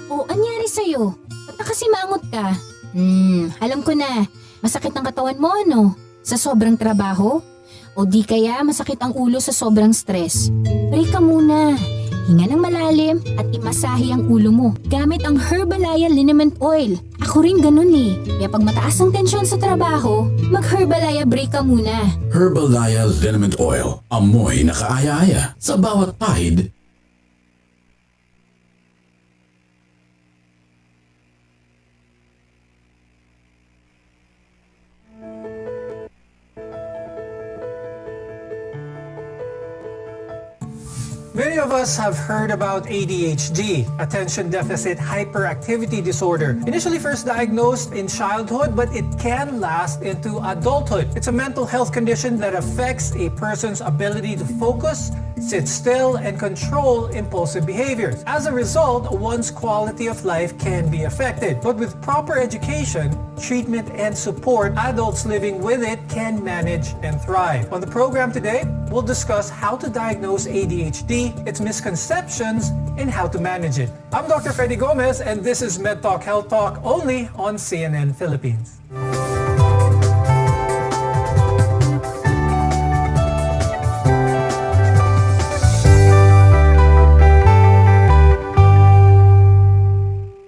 O, anyari sa'yo? Ba't nakasimangot ka? Alam ko na. Masakit ang katawan mo, ano? Sa sobrang trabaho? O di kaya masakit ang ulo sa sobrang stress? Break ka muna. Hinga ng malalim at imasahe ang ulo mo gamit ang Herbalaya Liniment Oil. Ako rin ganun eh. Kaya pag mataas ang tensyon sa trabaho, mag-Herbalaya break ka muna. Herbalaya Liniment Oil. Amoy na kaaya-aya sa bawat pahid. Many Many of us have heard about ADHD, attention deficit hyperactivity disorder. Initially first diagnosed in childhood, but it can last into adulthood. It's a mental health condition that affects a person's ability to focus, sit still, and control impulsive behaviors. As a result, one's quality of life can be affected. But with proper education, treatment, and support, adults living with it can manage and thrive. On the program today, we'll discuss how to diagnose ADHD, its misconceptions, and how to manage it. I'm Dr. Freddy Gomez, and this is Med Talk Health Talk only on CNN Philippines.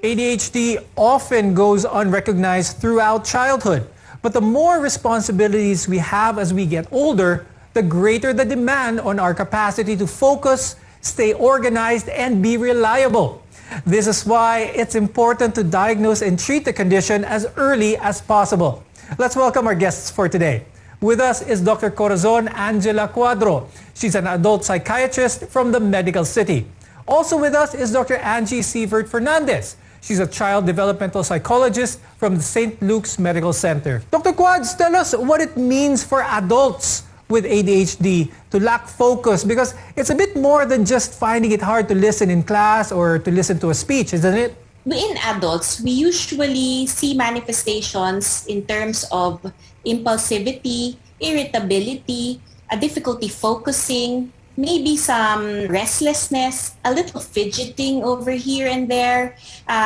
ADHD often goes unrecognized throughout childhood, but the more responsibilities we have as we get older, the greater the demand on our capacity to focus, stay organized, and be reliable. This is why it's important to diagnose and treat the condition as early as possible. Let's welcome our guests for today. With us is Dr. Corazon Angela Cuadro. She's an adult psychiatrist from the Medical City. Also with us is Dr. Angie Sievert Fernandez. She's a child developmental psychologist from the St. Luke's Medical Center. Dr. Quads, tell us what it means for adults with ADHD to lack focus, because it's a bit more than just finding it hard to listen in class or to listen to a speech, isn't it? In adults, we usually see manifestations in terms of impulsivity, irritability, a difficulty focusing, maybe some restlessness, a little fidgeting over here and there.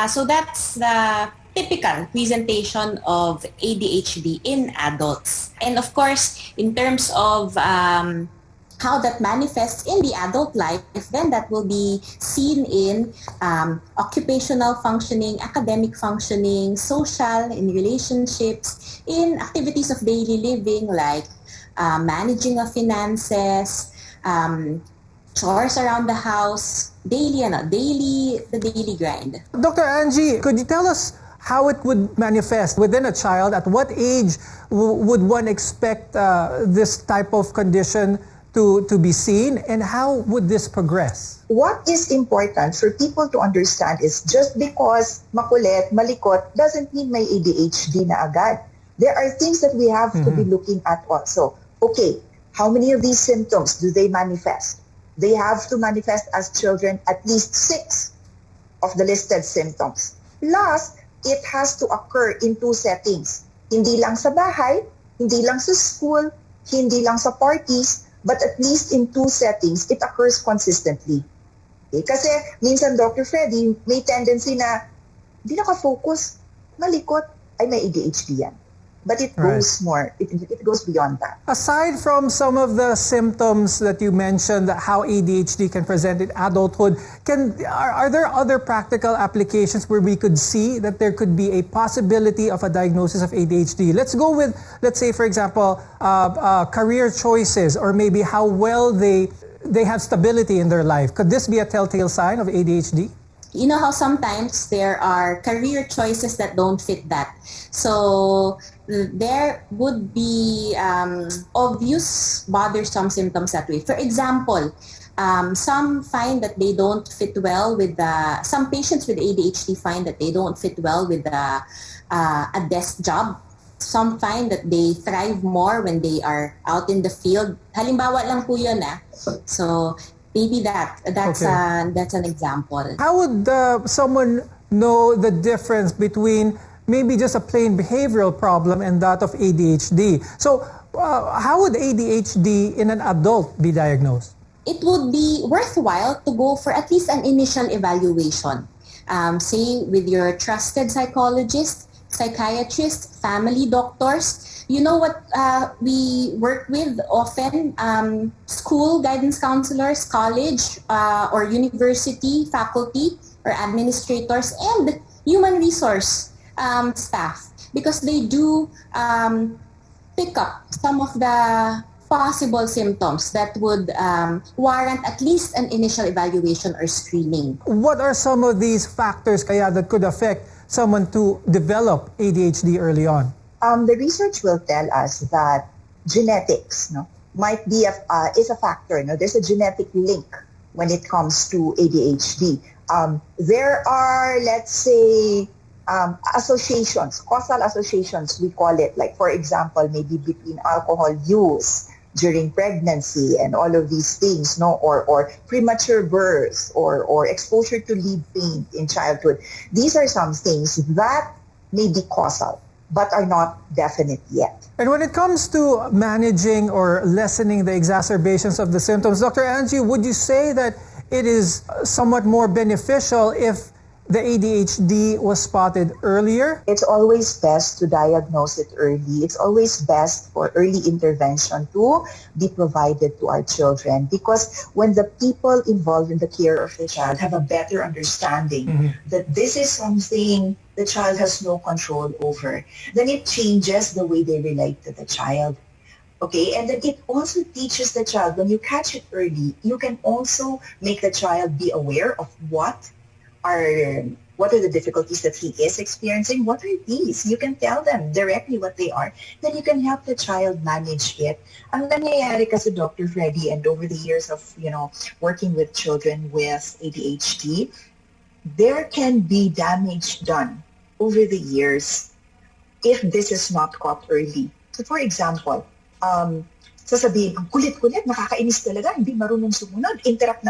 So that's the typical presentation of ADHD in adults. And of course, in terms of how that manifests in the adult life, then that will be seen in occupational functioning, academic functioning, social, in relationships, in activities of daily living like managing of finances, chores around the house, the daily grind. Dr. Angie, could you tell us how it would manifest within a child? At what age would one expect this type of condition to be seen, and how would this progress? What is important for people to understand is just because makulit, malikot, doesn't mean may ADHD na agad. There are things that we have to be looking at also. Okay, how many of these symptoms do they manifest? They have to manifest as children at least 6 of the listed symptoms. Plus, it has to occur in 2 settings. Hindi lang sa bahay, hindi lang sa school, hindi lang sa parties, but at least in 2 settings, it occurs consistently. Okay? Kasi minsan, Dr. Freddy, may tendency na hindi nakafocus, malikot, ay may ADHD yan. But it goes more, it goes beyond that. Aside from some of the symptoms that you mentioned, how ADHD can present in adulthood, are there other practical applications where we could see that there could be a possibility of a diagnosis of ADHD? Let's go with, let's say, for example, career choices, or maybe how well they have stability in their life. Could this be a telltale sign of ADHD? You know how sometimes there are career choices that don't fit that. So there would be obvious bothersome symptoms that way. For example, some find that they don't fit well with some patients with ADHD find that they don't fit well with a desk job. Some find that they thrive more when they are out in the field. Halimbawa lang po yun . So maybe that's an example. How would someone know the difference between maybe just a plain behavioral problem and that of ADHD? So how would ADHD in an adult be diagnosed? It would be worthwhile to go for at least an initial evaluation. Say with your trusted psychologist, psychiatrist, family doctors. You know what we work with often? School guidance counselors, college or university faculty or administrators, and human resource staff, because they do pick up some of the possible symptoms that would warrant at least an initial evaluation or screening. What are some of these factors kaya that could affect someone to develop ADHD early on? The research will tell us that genetics might be is a factor. There's a genetic link when it comes to ADHD. There are, let's say, associations, causal associations, we call it, like for example, maybe between alcohol use during pregnancy and all of these things, no, or premature birth, or exposure to lead paint in childhood. These are some things that may be causal, but are not definite yet. And when it comes to managing or lessening the exacerbations of the symptoms, Dr. Angie, would you say that it is somewhat more beneficial if the ADHD was spotted earlier? It's always best to diagnose it early. It's always best for early intervention to be provided to our children, because when the people involved in the care of the child have a better understanding that this is something the child has no control over, then it changes the way they relate to the child. Okay, and then it also teaches the child, when you catch it early, you can also make the child be aware of what are the difficulties that he is experiencing. What are these? You can tell them directly what they are. Then you can help the child manage it. Ang nangyayari kasi, Dr. Freddy, and over the years of, working with children with ADHD, there can be damage done over the years if this is not caught early. So for example, sasabihin, ang kulit-kulit, nakakainis talaga, hindi marunong sumunod, interrupt.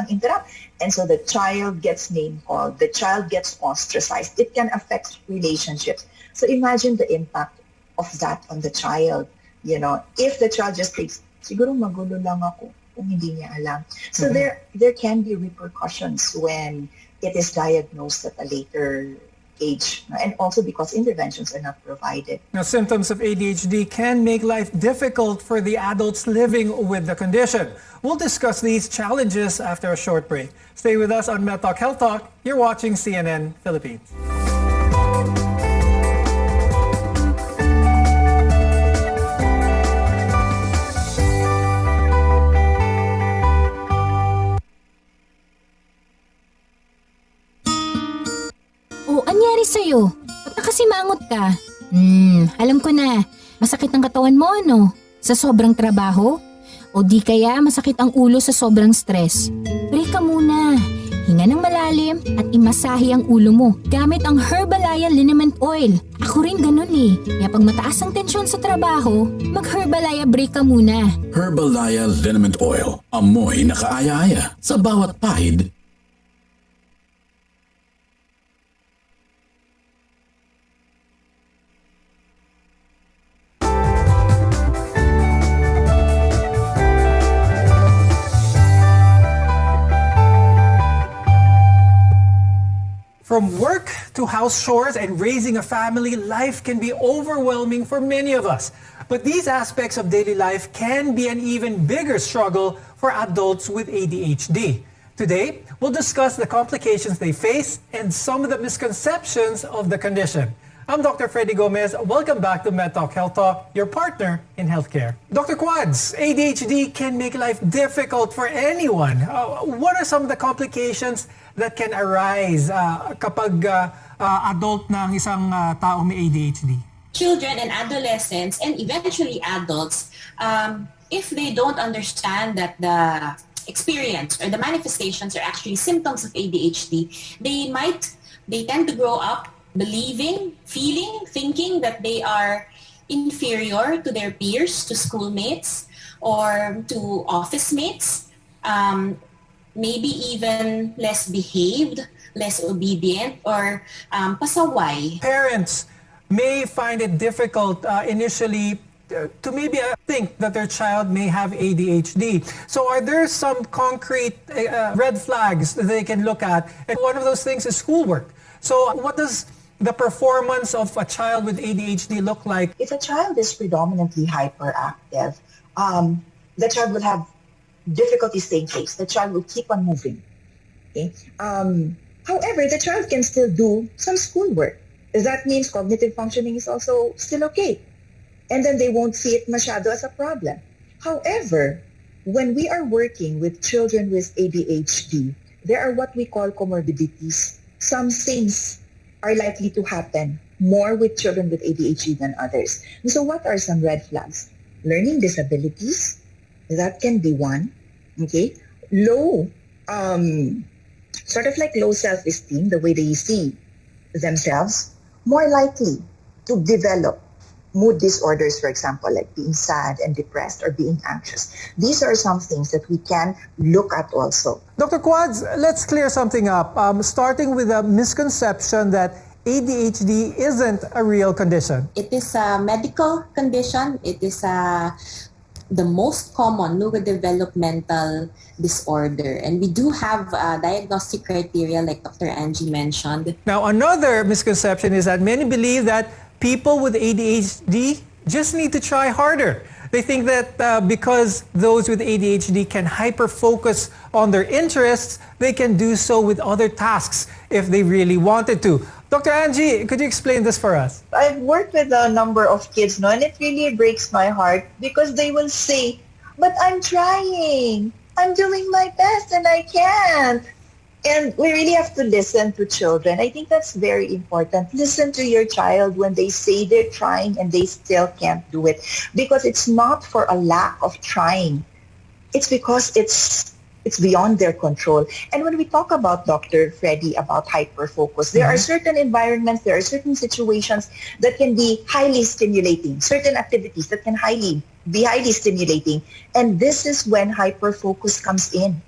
And so the child gets name-called, the child gets ostracized. It can affect relationships. So imagine the impact of that on the child. If the child just thinks, siguro magulo lang ako, kung hindi niya alam. So there can be repercussions when it is diagnosed at a later age, and also because interventions are not provided. Now, symptoms of ADHD can make life difficult for the adults living with the condition. We'll discuss these challenges after a short break. Stay with us on MedTalk Health Talk. You're watching CNN Philippines. Anyari sa'yo? Ba't nakasimangot ka? Alam ko na. Masakit ang katawan mo, ano? Sa sobrang trabaho? O di kaya masakit ang ulo sa sobrang stress? Break ka muna. Hinga ng malalim at imasahe ang ulo mo gamit ang Herbalaya Liniment Oil. Ako rin ganun eh. Kaya pag mataas ang tensyon sa trabaho, mag-Herbalaya break ka muna. Herbalaya Liniment Oil. Amoy na kaaya-aya sa bawat pahid. From work to house chores and raising a family, life can be overwhelming for many of us. But these aspects of daily life can be an even bigger struggle for adults with ADHD. Today, we'll discuss the complications they face and some of the misconceptions of the condition. I'm Dr. Freddy Gomez. Welcome back to MedTalk Health Talk, your partner in healthcare. Dr. Quads, ADHD can make life difficult for anyone. What are some of the complications that can arise kapag adult na ang isang tao may ADHD? Children and adolescents and eventually adults, if they don't understand that the experience or the manifestations are actually symptoms of ADHD, they tend to grow up believing, feeling, thinking that they are inferior to their peers, to schoolmates, or to office mates, maybe even less behaved, less obedient, or pasaway. Parents may find it difficult initially to maybe think that their child may have ADHD. So are there some concrete red flags that they can look at? And one of those things is schoolwork. So what does the performance of a child with ADHD look like? If a child is predominantly hyperactive, the child will have difficulty staying safe. The child will keep on moving. Okay? However, the child can still do some schoolwork. That means cognitive functioning is also still okay. And then they won't see it masyado as a problem. However, when we are working with children with ADHD, there are what we call comorbidities. Some things are likely to happen more with children with ADHD than others. And so what are some red flags? Learning disabilities, that can be one. Okay. Low sort of like low self-esteem, the way they see themselves, more likely to develop mood disorders, for example, like being sad and depressed or being anxious. These are some things that we can look at also. Dr. Quads, let's clear something up. Starting with a misconception that ADHD isn't a real condition. It is a medical condition. It is the most common neurodevelopmental disorder. And we do have diagnostic criteria like Dr. Angie mentioned. Now, another misconception is that many believe that people with ADHD just need to try harder. They think that because those with ADHD can hyper-focus on their interests, they can do so with other tasks if they really wanted to. Dr. Angie, could you explain this for us? I've worked with a number of kids now, and it really breaks my heart because they will say, but I'm trying. I'm doing my best and I can't. And we really have to listen to children. I think that's very important. Listen to your child when they say they're trying and they still can't do it. Because it's not for a lack of trying. It's because it's beyond their control. And when we talk about, Dr. Freddy, about hyperfocus, there are certain environments, there are certain situations that can be highly stimulating, certain activities that can be highly stimulating. And this is when hyperfocus comes in.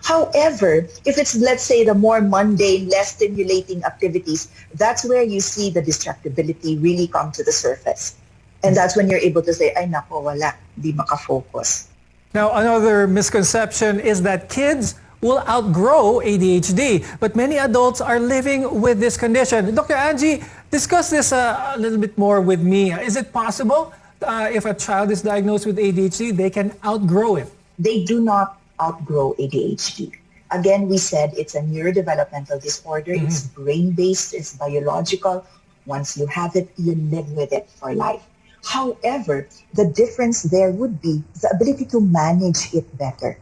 However, if it's, let's say, the more mundane, less stimulating activities, that's where you see the distractibility really come to the surface. And that's when you're able to say, ay nako, wala, di makafocus. Now, another misconception is that kids will outgrow ADHD, but many adults are living with this condition. Dr. Angie, discuss this a little bit more with me. Is it possible if a child is diagnosed with ADHD, they can outgrow it? They do not outgrow ADHD. Again, we said it's a neurodevelopmental disorder. It's brain-based, it's biological. Once you have it, you live with it for life. However, the difference there would be the ability to manage it better.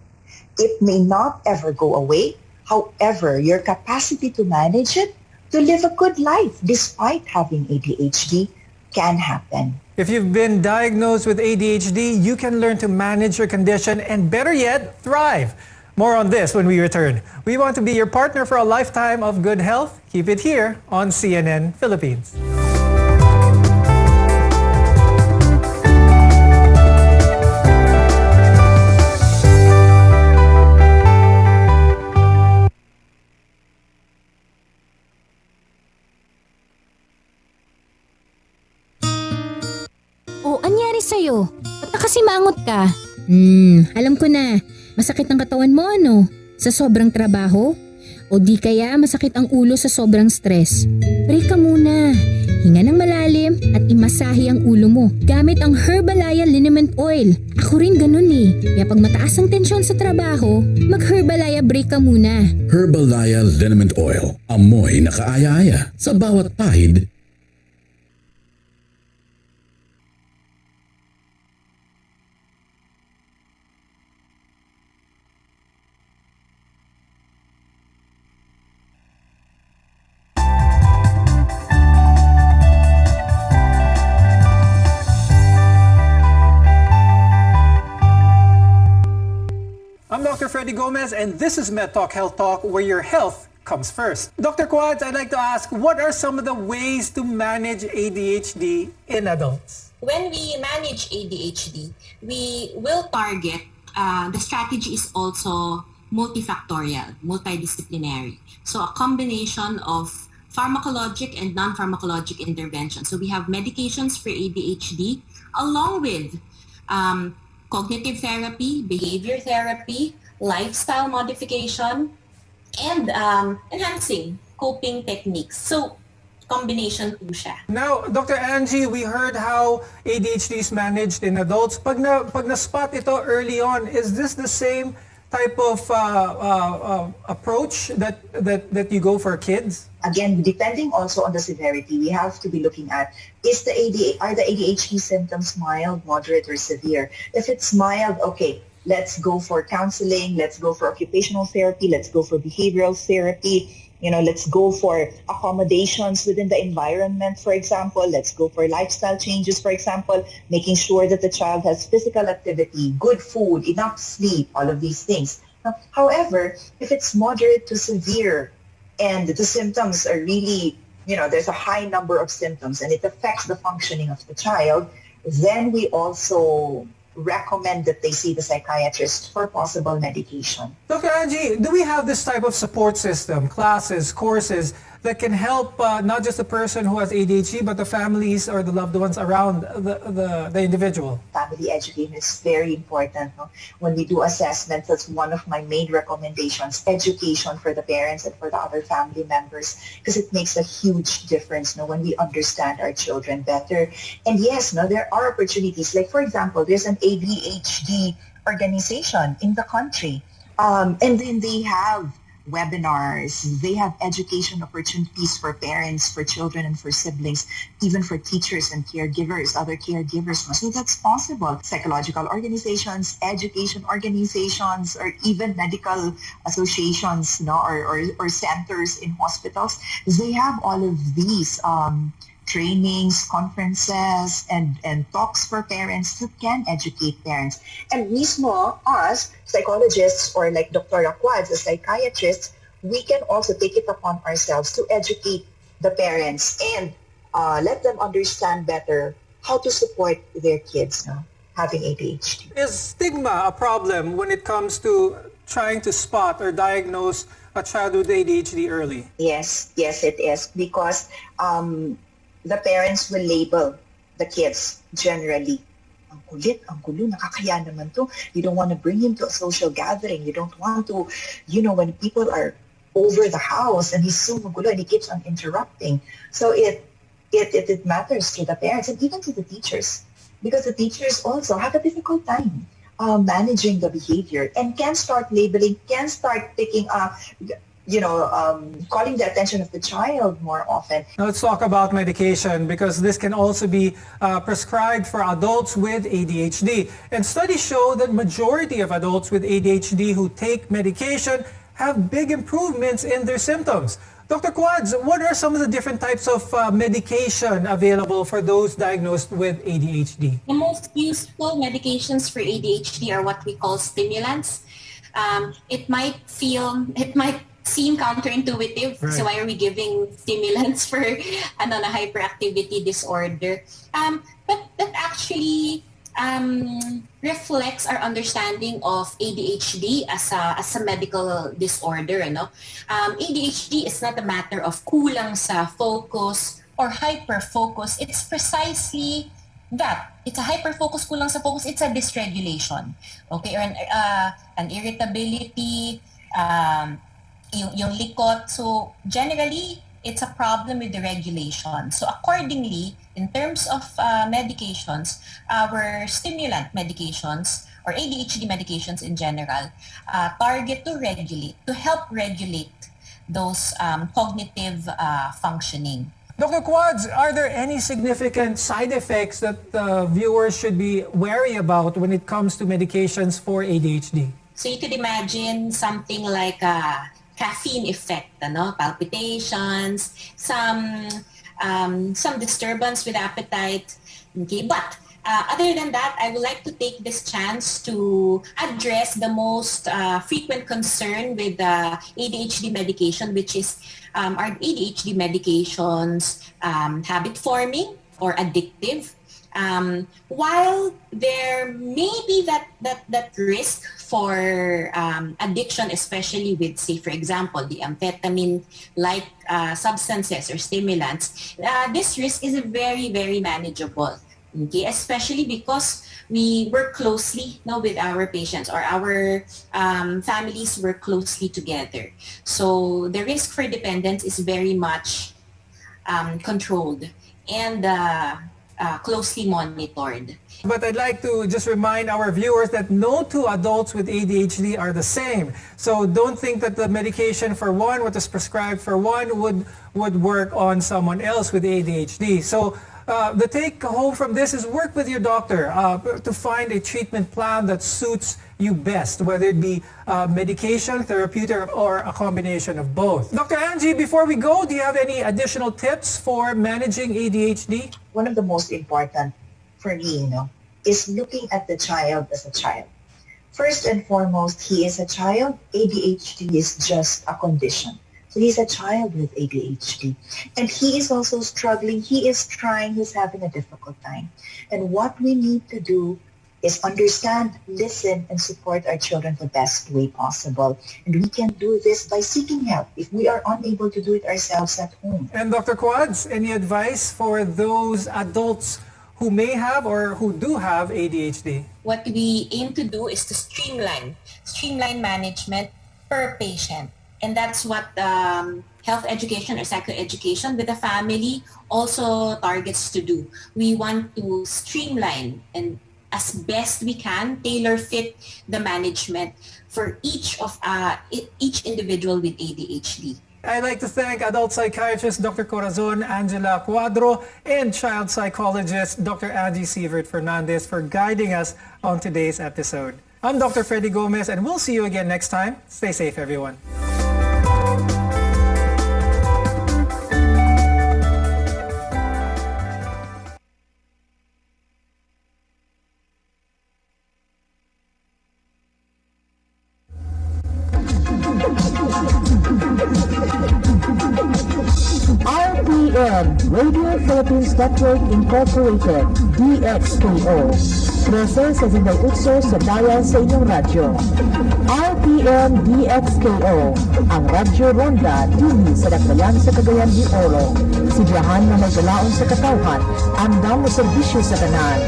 It may not ever go away. However, your capacity to manage it, to live a good life despite having ADHD, can happen. If you've been diagnosed with ADHD, you can learn to manage your condition and, better yet, thrive. More on this when we return. We want to be your partner for a lifetime of good health. Keep it here on CNN Philippines. Sa'yo? Ba't nakasimangot ka? Alam ko na. Masakit ang katawan mo, ano? Sa sobrang trabaho? O di kaya masakit ang ulo sa sobrang stress? Break ka muna. Hinga ng malalim at imasahe ang ulo mo gamit ang Herbalaya Liniment Oil. Ako rin ganun eh. Kaya pag mataas ang tensyon sa trabaho, mag-Herbalaya break ka muna. Herbalaya Liniment Oil. Amoy na kaaya-aya sa bawat pahid. I'm Dr. Freddy Gomez, and this is Med Talk Health Talk, where your health comes first. Dr. Quads, I'd like to ask, what are some of the ways to manage ADHD in adults? When we manage ADHD, we will target, the strategy is also multifactorial, multidisciplinary. So a combination of pharmacologic and non-pharmacologic interventions. So we have medications for ADHD along with cognitive therapy, behavior therapy, lifestyle modification, and enhancing coping techniques. So, combination po siya. Now, Dr. Angie, we heard how ADHD is managed in adults. Pag na-spot ito early on, is this the same type of approach that you go for kids? Again, depending also on the severity, we have to be looking at, are the ADHD symptoms mild, moderate, or severe? If it's mild, okay, let's go for counseling, let's go for occupational therapy, let's go for behavioral therapy, let's go for accommodations within the environment, for example. Let's go for lifestyle changes, for example, making sure that the child has physical activity, good food, enough sleep, all of these things. However, if it's moderate to severe and the symptoms are really, there's a high number of symptoms and it affects the functioning of the child, then we also recommend that they see the psychiatrist for possible medication. Dr. Angie, do we have this type of support system, classes, courses that can help not just the person who has ADHD, but the families or the loved ones around the individual? Family education is very important. No? When we do assessments, that's one of my main recommendations, education for the parents and for the other family members, because it makes a huge difference when we understand our children better. And yes, there are opportunities. Like, for example, there's an ADHD organization in the country. And then they have webinars, they have education opportunities for parents, for children, and for siblings, even for teachers and caregivers, other caregivers. So that's possible. Psychological organizations, education organizations, or even medical associations, or centers in hospitals. They have all of these trainings, conferences, and talks for parents that can educate parents. And mismo, us, psychologists, or like Dr. Quads, as psychiatrists, we can also take it upon ourselves to educate the parents and let them understand better how to support their kids having ADHD. Is stigma a problem when it comes to trying to spot or diagnose a child with ADHD early? Yes, it is. Because the parents will label the kids generally. Ang kulit, ang gulo, nakakaya naman to. You don't want to bring him to a social gathering. You don't want to, when people are over the house and he's so magulo and he keeps on interrupting. So it matters to the parents and even to the teachers, because the teachers also have a difficult time managing the behavior and can start labeling, can start picking up, calling the attention of the child more often. Now let's talk about medication, because this can also be prescribed for adults with ADHD. And studies show that majority of adults with ADHD who take medication have big improvements in their symptoms. Dr. Quads, what are some of the different types of medication available for those diagnosed with ADHD? The most useful medications for ADHD are what we call stimulants. It might seem counterintuitive. Right. So why are we giving stimulants for a hyperactivity disorder? But that actually reflects our understanding of ADHD as a medical disorder. ADHD is not a matter of kulang sa focus or hyperfocus. It's precisely that. It's a hyperfocus, kulang sa focus. It's a dysregulation. Okay, or an irritability, yung likot. So generally, it's a problem with the regulation. So accordingly, in terms of medications, our stimulant medications or ADHD medications in general target to help regulate those cognitive functioning. Dr. Quads, are there any significant side effects that viewers should be wary about when it comes to medications for ADHD? So you could imagine something like a caffeine effect, palpitations, some disturbance with appetite. Okay, but other than that, I would like to take this chance to address the most frequent concern with ADHD medication, which is are ADHD medications habit forming or addictive? While there may be that risk for addiction, especially with, say, for example, the amphetamine-like substances or stimulants, this risk is very, very manageable. Okay, especially because we work closely with our patients, or our families work closely together. So the risk for dependence is very much controlled and closely monitored. But I'd like to just remind our viewers that no two adults with ADHD are the same. So don't think that the medication for one, what is prescribed for one, would work on someone else with ADHD. So the take home from this is work with your doctor to find a treatment plan that suits you best, whether it be medication, therapeutic, or a combination of both. Dr. Angie, before we go, do you have any additional tips for managing ADHD? One of the most important for me, is looking at the child as a child. First and foremost, he is a child. ADHD is just a condition. So he's a child with ADHD. And he is also struggling. He is trying. He's having a difficult time. And what we need to do is understand, listen, and support our children the best way possible. And we can do this by seeking help if we are unable to do it ourselves at home. And Dr. Quads, any advice for those adults who may have or who do have ADHD? What we aim to do is to streamline management per patient. And that's what health education or psychoeducation with the family also targets to do. We want to streamline and as best we can tailor fit the management for each individual with ADHD. I'd like to thank adult psychiatrist Dr. Corazon Angela Cuadro and child psychologist Dr. Angie Sievert Fernandez for guiding us on today's episode. I'm Dr. Freddy Gomez and we'll see you again next time. Stay safe, everyone. RPN, Radio Philippines Network Incorporated, DXKO. 13 sa Utso sa Dayan sa inyong radyo. RPN DXKO, ang Radyo Ronda dili sa Dakbayan sa Cagayan de Oro. Sibiyahan na may galaon sa katawhan, andam na serbisyo sa tanan.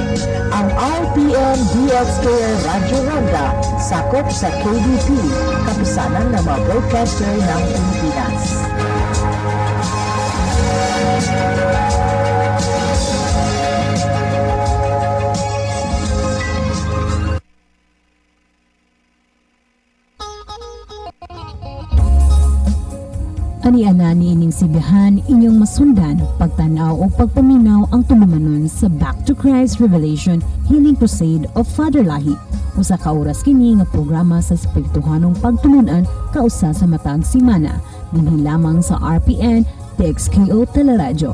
Ang RPN DXKO Radyo Ronda, sakop sa KBP, kapisanan ng mga broadcaster ng Pilipinas. Ani-ana niining sibihan inyong masundan, pagtanaw o pagpaminaw ang tulumanon sa Back to Christ Revelation Healing Crusade of Father Lahi. Usa ka oras kini nga programa sa espirituhanong pagtulunan kausa sa matag simana dinhi lamang sa RPN DXKO Teleradyo.